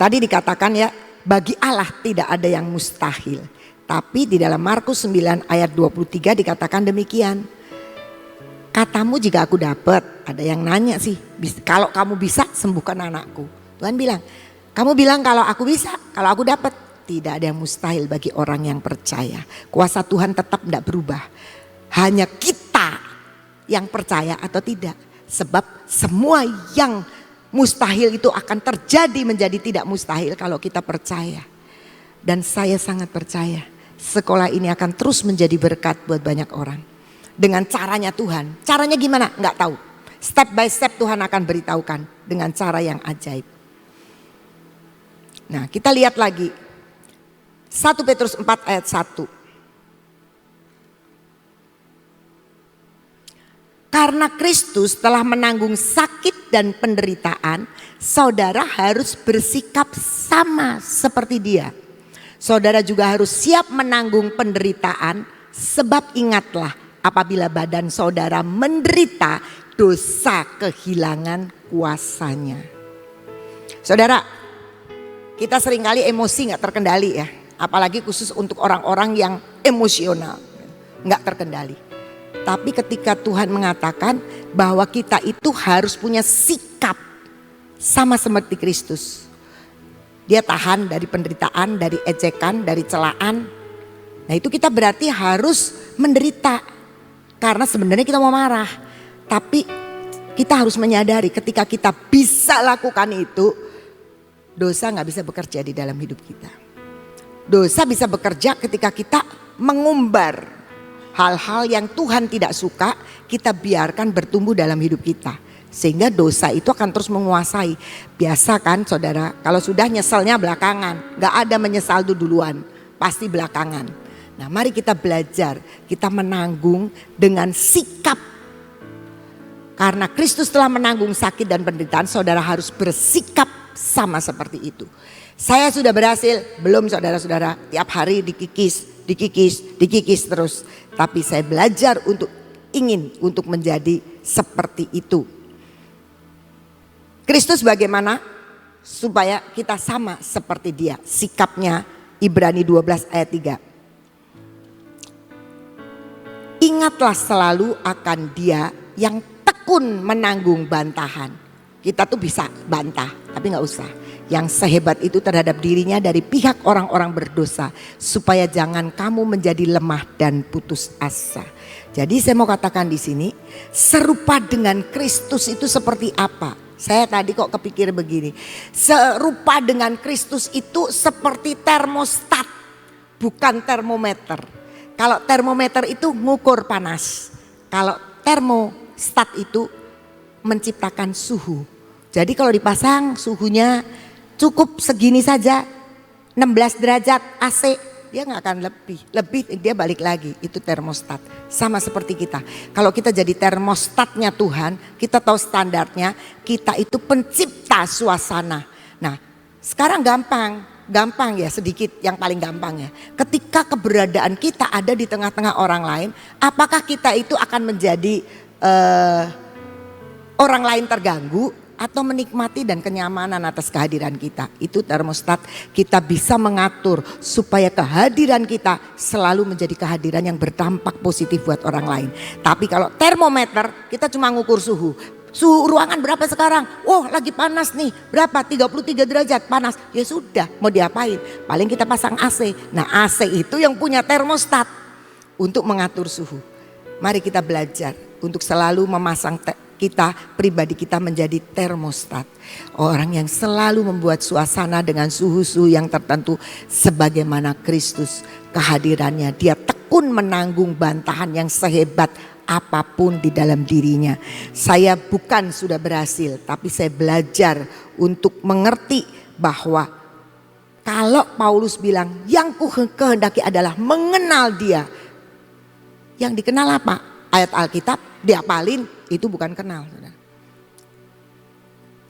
tadi dikatakan ya, bagi Allah tidak ada yang mustahil. Tapi di dalam Markus 9 ayat 23 dikatakan demikian. Katamu jika aku dapat, ada yang nanya sih, kalau kamu bisa sembuhkan anakku. Tuhan bilang, kamu bilang kalau aku bisa, kalau aku dapat. Tidak ada yang mustahil bagi orang yang percaya. Kuasa Tuhan tetap tidak berubah. Hanya kita yang percaya atau tidak. Sebab semua yang mustahil itu akan terjadi menjadi tidak mustahil kalau kita percaya. Dan saya sangat percaya sekolah ini akan terus menjadi berkat buat banyak orang. Dengan caranya Tuhan. Caranya gimana? Enggak tahu. Step by step Tuhan akan beritahukan dengan cara yang ajaib. Nah, kita lihat lagi 1 Petrus 4 ayat 1. Karena Kristus telah menanggung sakit dan penderitaan, saudara harus bersikap sama seperti Dia. Saudara juga harus siap menanggung penderitaan, sebab ingatlah apabila badan saudara menderita, dosa kehilangan kuasanya. Saudara, kita seringkali emosi gak terkendali ya. Apalagi khusus untuk orang-orang yang emosional, gak terkendali. Tapi ketika Tuhan mengatakan bahwa kita itu harus punya sikap sama seperti Kristus. Dia tahan dari penderitaan, dari ejekan, dari celaan. Nah itu kita berarti harus menderita. Karena sebenarnya kita mau marah. Tapi kita harus menyadari ketika kita bisa lakukan itu, dosa gak bisa bekerja di dalam hidup kita. Dosa bisa bekerja ketika kita mengumbar hal-hal yang Tuhan tidak suka, kita biarkan bertumbuh dalam hidup kita. Sehingga dosa itu akan terus menguasai. Biasa kan saudara, kalau sudah nyeselnya belakangan. Gak ada menyesal duluan, pasti belakangan. Nah mari kita belajar, kita menanggung dengan sikap. Karena Kristus telah menanggung sakit dan penderitaan, saudara harus bersikap sama seperti itu. Saya sudah berhasil, belum saudara-saudara, tiap hari dikikis terus. Tapi saya belajar ingin untuk menjadi seperti itu. Kristus bagaimana? Supaya kita sama seperti Dia. Sikapnya Ibrani 12 ayat 3. Ingatlah selalu akan Dia yang tekun menanggung bantahan. Kita tuh bisa bantah, tapi gak usah. Yang sehebat itu terhadap dirinya dari pihak orang-orang berdosa. Supaya jangan kamu menjadi lemah dan putus asa. Jadi saya mau katakan di sini, serupa dengan Kristus itu seperti apa? Saya tadi kok kepikir begini, serupa dengan Kristus itu seperti termostat, bukan termometer. Kalau termometer itu ngukur panas, kalau termostat itu menciptakan suhu. Jadi kalau dipasang suhunya cukup segini saja, 16 derajat AC, dia gak akan lebih dia balik lagi. Itu termostat, sama seperti kita. Kalau kita jadi termostatnya Tuhan, kita tahu standarnya, kita itu pencipta suasana. Nah sekarang gampang ya, sedikit yang paling gampang ya. Ketika keberadaan kita ada di tengah-tengah orang lain, apakah kita itu akan menjadi orang lain terganggu? Atau menikmati dan kenyamanan atas kehadiran kita. Itu termostat, kita bisa mengatur supaya kehadiran kita selalu menjadi kehadiran yang berdampak positif buat orang lain. Tapi kalau termometer kita cuma ngukur suhu. Suhu ruangan berapa sekarang? Oh lagi panas nih, berapa? 33 derajat panas. Ya sudah, mau diapain? Paling kita pasang AC. Nah AC itu yang punya termostat untuk mengatur suhu. Mari kita belajar untuk selalu memasang kita, pribadi kita menjadi termostat. Orang yang selalu membuat suasana dengan suhu-suhu yang tertentu sebagaimana Kristus kehadirannya. Dia tekun menanggung bantahan yang sehebat apapun di dalam dirinya. Saya bukan sudah berhasil, tapi saya belajar untuk mengerti bahwa kalau Paulus bilang yang ku kehendaki adalah mengenal dia. Yang dikenal apa? Ayat Alkitab diapalin, itu bukan kenal.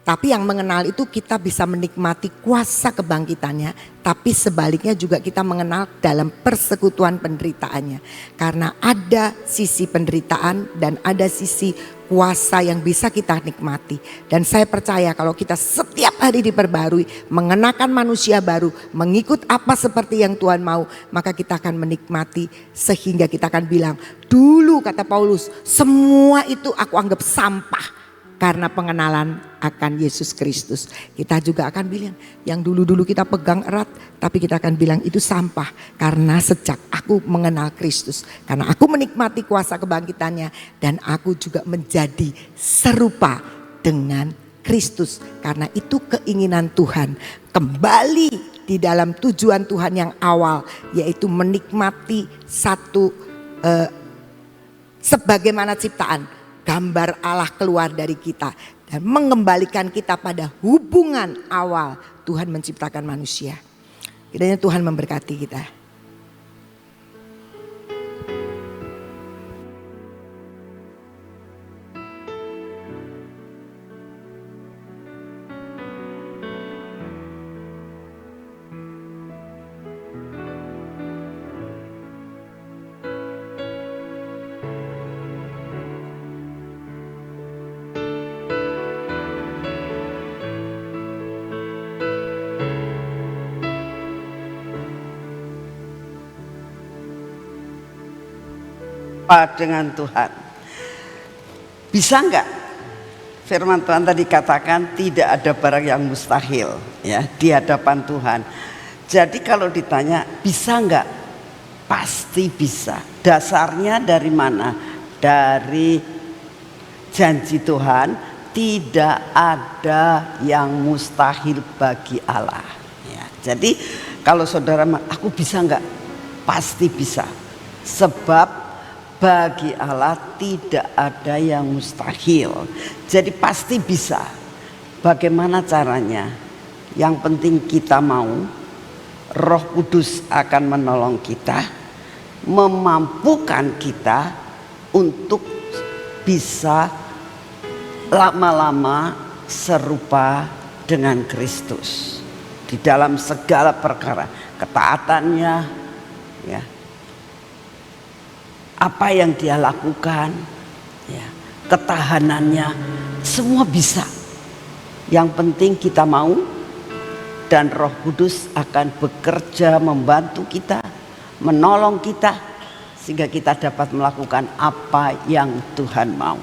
Tapi yang mengenal itu kita bisa menikmati kuasa kebangkitannya. Tapi sebaliknya juga kita mengenal dalam persekutuan penderitaannya. Karena ada sisi penderitaan dan ada sisi kuasa yang bisa kita nikmati. Dan saya percaya kalau kita setiap hari diperbarui, mengenakan manusia baru, mengikut apa seperti yang Tuhan mau, maka kita akan menikmati sehingga kita akan bilang, dulu kata Paulus, semua itu aku anggap sampah. Karena pengenalan akan Yesus Kristus. Kita juga akan bilang yang dulu-dulu kita pegang erat, tapi kita akan bilang itu sampah. Karena sejak aku mengenal Kristus, karena aku menikmati kuasa kebangkitannya, dan aku juga menjadi serupa dengan Kristus. Karena itu keinginan Tuhan kembali di dalam tujuan Tuhan yang awal, yaitu menikmati satu sebagaimana ciptaan. Gambar Allah keluar dari kita dan mengembalikan kita pada hubungan awal Tuhan menciptakan manusia. Kiranya Tuhan memberkati kita. Dengan Tuhan. Bisa enggak? Firman Tuhan tadi katakan tidak ada barang yang mustahil ya di hadapan Tuhan. Jadi kalau ditanya bisa enggak? Pasti bisa. Dasarnya dari mana? Dari janji Tuhan, tidak ada yang mustahil bagi Allah ya. Jadi kalau saudara, aku bisa enggak? Pasti bisa. Sebab bagi Allah tidak ada yang mustahil. Jadi pasti bisa. Bagaimana caranya? Yang penting kita mau. Roh Kudus akan menolong kita, memampukan kita untuk bisa lama-lama serupa dengan Kristus di dalam segala perkara, ketaatannya ya, apa yang dia lakukan ya, ketahanannya, semua bisa. Yang penting kita mau, dan Roh Kudus akan bekerja membantu kita, menolong kita, sehingga kita dapat melakukan apa yang Tuhan mau.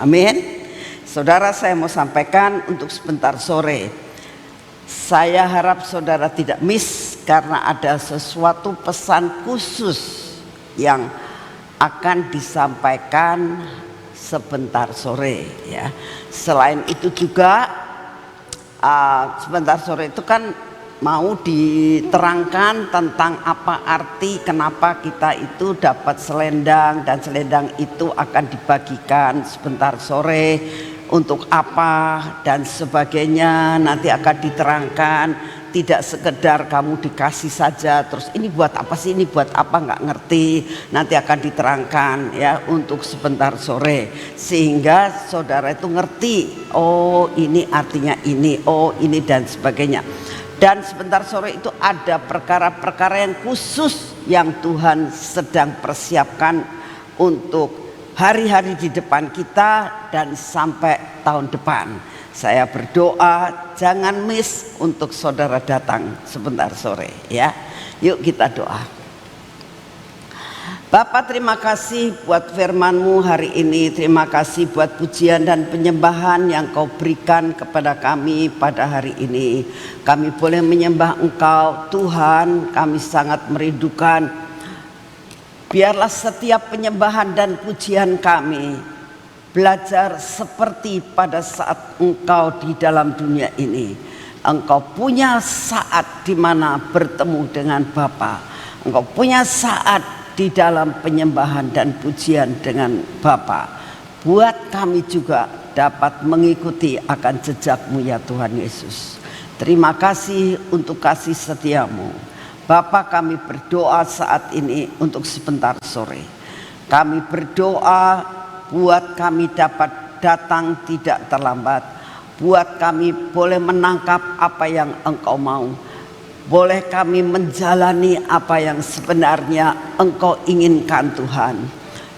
Amin. Saudara, saya mau sampaikan untuk sebentar sore. Saya harap saudara tidak miss, karena ada sesuatu pesan khusus yang akan disampaikan sebentar sore ya. Selain itu juga sebentar sore itu kan mau diterangkan tentang apa arti kenapa kita itu dapat selendang, dan selendang itu akan dibagikan sebentar sore untuk apa dan sebagainya, nanti akan diterangkan. Tidak sekedar kamu dikasih saja terus ini buat apa sih, ini buat apa, nggak ngerti. Nanti akan diterangkan ya untuk sebentar sore, sehingga saudara itu ngerti, oh ini artinya ini, oh ini dan sebagainya. Dan sebentar sore itu ada perkara-perkara yang khusus yang Tuhan sedang persiapkan untuk hari-hari di depan kita dan sampai tahun depan. Saya berdoa jangan miss untuk saudara datang sebentar sore ya. Yuk kita doa. Bapa, terima kasih buat firman-Mu hari ini. Terima kasih buat pujian dan penyembahan yang Kau berikan kepada kami pada hari ini. Kami boleh menyembah Engkau Tuhan. Kami sangat merindukan Biarlah setiap penyembahan dan pujian kami belajar seperti pada saat Engkau di dalam dunia ini. Engkau punya saat di mana bertemu dengan Bapa. Engkau punya saat di dalam penyembahan dan pujian dengan Bapa. Buat kami juga dapat mengikuti akan jejak-Mu ya Tuhan Yesus. Terima kasih untuk kasih setiamu. Bapa, kami berdoa saat ini untuk sebentar sore. Kami berdoa buat kami dapat datang tidak terlambat. Buat kami boleh menangkap apa yang Engkau mau. Boleh kami menjalani apa yang sebenarnya Engkau inginkan Tuhan.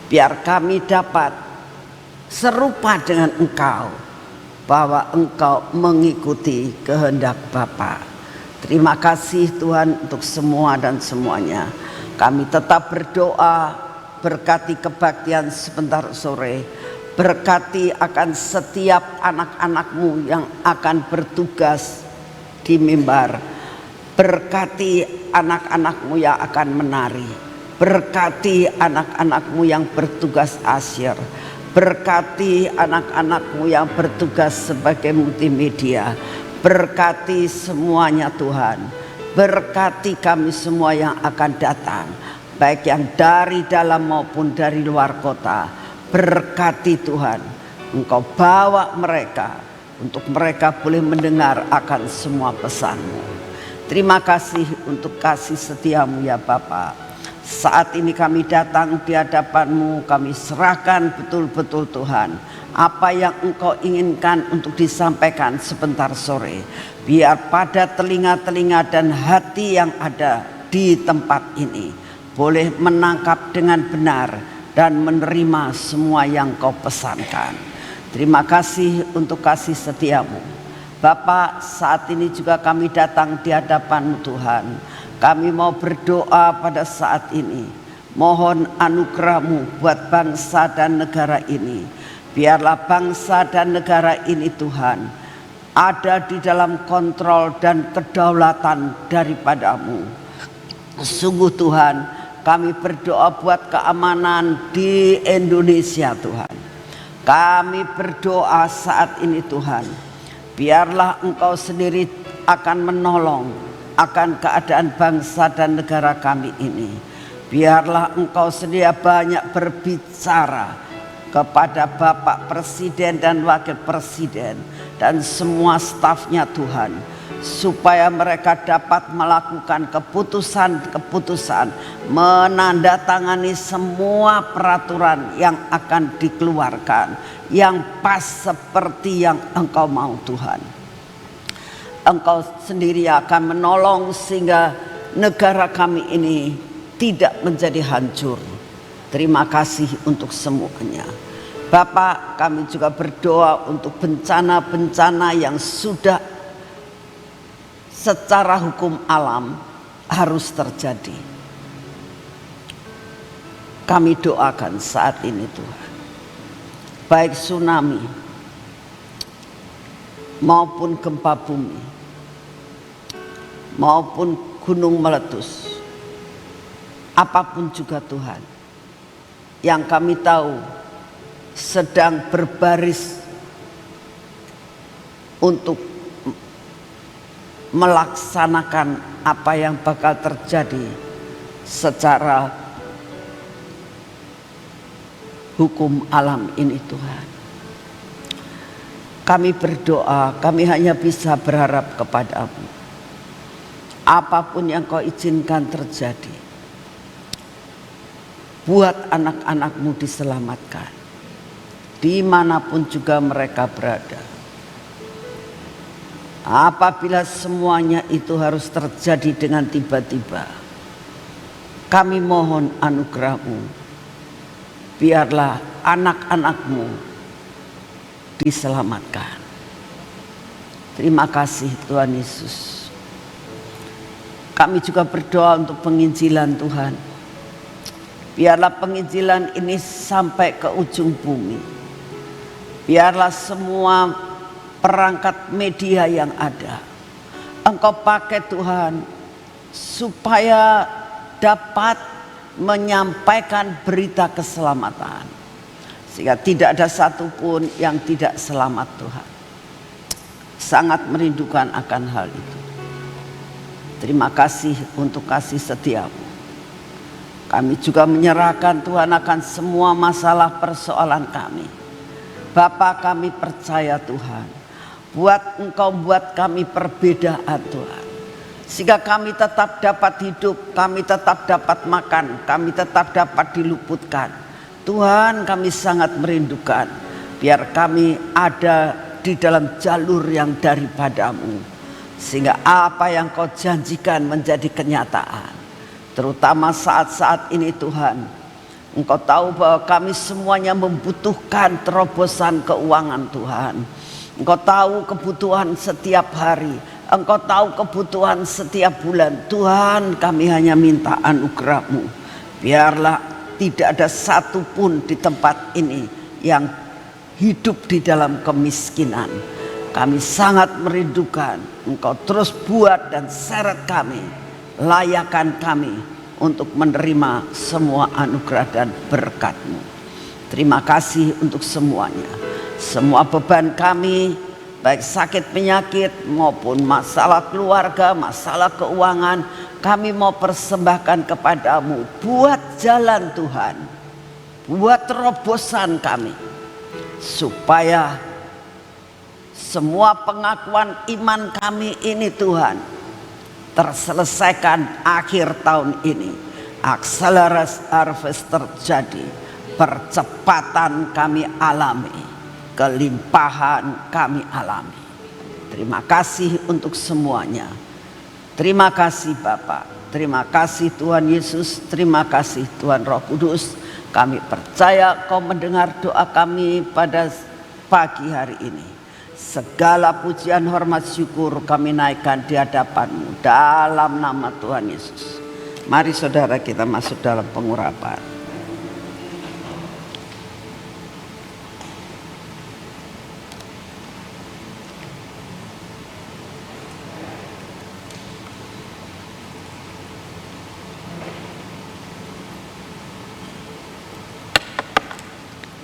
Biar kami dapat serupa dengan Engkau, bahwa Engkau mengikuti kehendak Bapa. Terima kasih Tuhan untuk semua dan semuanya. Kami tetap berdoa, berkati kebaktian sebentar sore. Berkati akan setiap anak-anak-Mu yang akan bertugas di mimbar. Berkati anak-anak-Mu yang akan menari. Berkati anak-anak-Mu yang bertugas asyir. Berkati anak-anak-Mu yang bertugas sebagai multimedia. Berkati semuanya Tuhan. Berkati kami semua yang akan datang, baik yang dari dalam maupun dari luar kota. Berkati Tuhan. Engkau bawa mereka untuk mereka boleh mendengar akan semua pesan-Mu. Terima kasih untuk kasih setiamu ya Bapa. Saat ini kami datang di hadapan-Mu, kami serahkan betul-betul Tuhan apa yang Engkau inginkan untuk disampaikan sebentar sore. Biar pada telinga-telinga dan hati yang ada di tempat ini boleh menangkap dengan benar dan menerima semua yang Kau pesankan. Terima kasih untuk kasih setiamu. Bapa, saat ini juga kami datang di hadapan-Mu Tuhan. Kami mau berdoa pada saat ini. Mohon anugerah-Mu buat bangsa dan negara ini. Biarlah bangsa dan negara ini Tuhan ada di dalam kontrol dan kedaulatan daripada-Mu. Sungguh Tuhan, kami berdoa buat keamanan di Indonesia Tuhan. Kami berdoa saat ini Tuhan, biarlah Engkau sendiri akan menolong akan keadaan bangsa dan negara kami ini. Biarlah Engkau sendiri banyak berbicara kepada Bapak Presiden dan Wakil Presiden dan semua stafnya Tuhan, supaya mereka dapat melakukan keputusan-keputusan, menandatangani semua peraturan yang akan dikeluarkan yang pas seperti yang Engkau mau Tuhan. Engkau sendiri akan menolong sehingga negara kami ini tidak menjadi hancur. Terima kasih untuk semuanya. Bapak, kami juga berdoa untuk bencana-bencana yang sudah secara hukum alam harus terjadi. Kami doakan saat ini Tuhan, baik tsunami maupun gempa bumi maupun gunung meletus, apapun juga Tuhan yang kami tahu sedang berbaris untuk melaksanakan apa yang bakal terjadi secara hukum alam ini Tuhan. Kami berdoa, kami hanya bisa berharap kepada-Mu. Apapun yang Kau izinkan terjadi, buat anak-anak-Mu diselamatkan dimanapun juga mereka berada. Apabila semuanya itu harus terjadi dengan tiba-tiba, kami mohon anugerah-Mu. Biarlah anak-anak-Mu diselamatkan. Terima kasih Tuhan Yesus. Kami juga berdoa untuk penginjilan Tuhan. Biarlah penginjilan ini sampai ke ujung bumi. Biarlah semua perangkat media yang ada Engkau pakai Tuhan, supaya dapat menyampaikan berita keselamatan, sehingga tidak ada satupun yang tidak selamat. Tuhan, sangat merindukan akan hal itu. Terima kasih untuk kasih setiamu. Kami juga menyerahkan Tuhan akan semua masalah persoalan kami. Bapa, kami percaya Tuhan, Engkau buat kami perbedaan Tuhan, sehingga kami tetap dapat hidup, kami tetap dapat makan, kami tetap dapat diluputkan. Tuhan, kami sangat merindukan biar kami ada di dalam jalur yang daripadamu, sehingga apa yang Kau janjikan menjadi kenyataan. Terutama saat-saat ini Tuhan, Engkau tahu bahwa kami semuanya membutuhkan terobosan keuangan Tuhan. Engkau tahu kebutuhan setiap hari, Engkau tahu kebutuhan setiap bulan. Tuhan, kami hanya minta anugerah-Mu. Biarlah tidak ada satupun di tempat ini yang hidup di dalam kemiskinan. Kami sangat merindukan Engkau terus buat dan seret kami, layakan kami untuk menerima semua anugerah dan berkat-Mu. Terima kasih untuk semuanya. Semua beban kami, baik sakit penyakit maupun masalah keluarga, masalah keuangan, kami mau persembahkan kepadamu. Buat jalan Tuhan, buat terobosan kami, supaya semua pengakuan iman kami ini Tuhan terselesaikan akhir tahun ini. Akselerasi harvest terjadi, percepatan kami alami, kelimpahan kami alami. Terima kasih untuk semuanya. Terima kasih Bapa, terima kasih Tuhan Yesus, terima kasih Tuhan Roh Kudus. Kami percaya Kau mendengar doa kami pada pagi hari ini. Segala pujian, hormat, syukur kami naikkan di hadapan-Mu dalam nama Tuhan Yesus. Mari saudara kita masuk dalam pengurapan.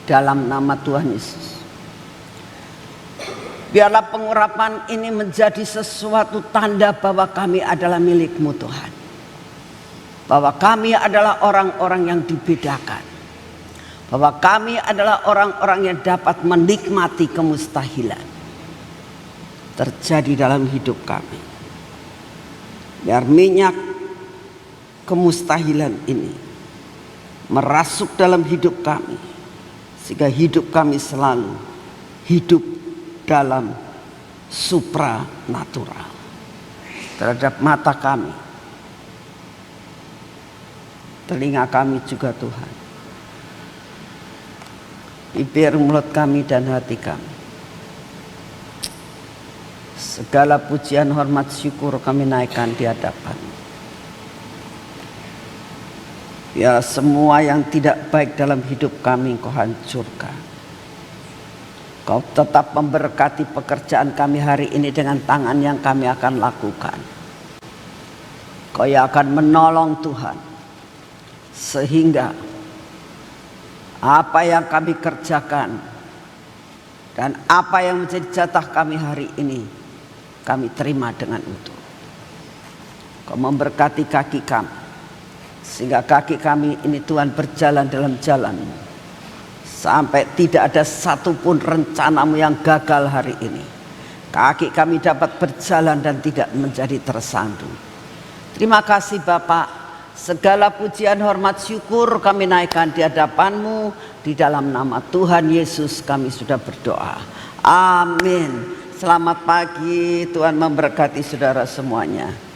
Dalam nama Tuhan Yesus, biarlah pengurapan ini menjadi sesuatu tanda bahwa kami adalah milik-Mu Tuhan. Bahwa kami adalah orang-orang yang dibedakan. Bahwa kami adalah orang-orang yang dapat menikmati kemustahilan terjadi dalam hidup kami. Biar minyak kemustahilan ini merasuk dalam hidup kami, sehingga hidup kami selalu hidup dalam supranatural. Terhadap mata kami, telinga kami juga Tuhan, bibir, mulut kami dan hati kami, segala pujian, hormat, syukur kami naikkan di hadapan. Ya, semua yang tidak baik dalam hidup kami Kau hancurkan. Kau tetap memberkati pekerjaan kami hari ini dengan tangan yang kami akan lakukan. Kau yang akan menolong Tuhan, sehingga apa yang kami kerjakan dan apa yang menjadi jatah kami hari ini, kami terima dengan utuh. Kau memberkati kaki kami, sehingga kaki kami ini Tuhan berjalan dalam jalan-Mu, sampai tidak ada satupun rencana-Mu yang gagal hari ini. Kaki kami dapat berjalan dan tidak menjadi tersandung. Terima kasih Bapak. Segala pujian, hormat, syukur kami naikkan di hadapan-Mu. Di dalam nama Tuhan Yesus kami sudah berdoa. Amin. Selamat pagi, Tuhan memberkati saudara semuanya.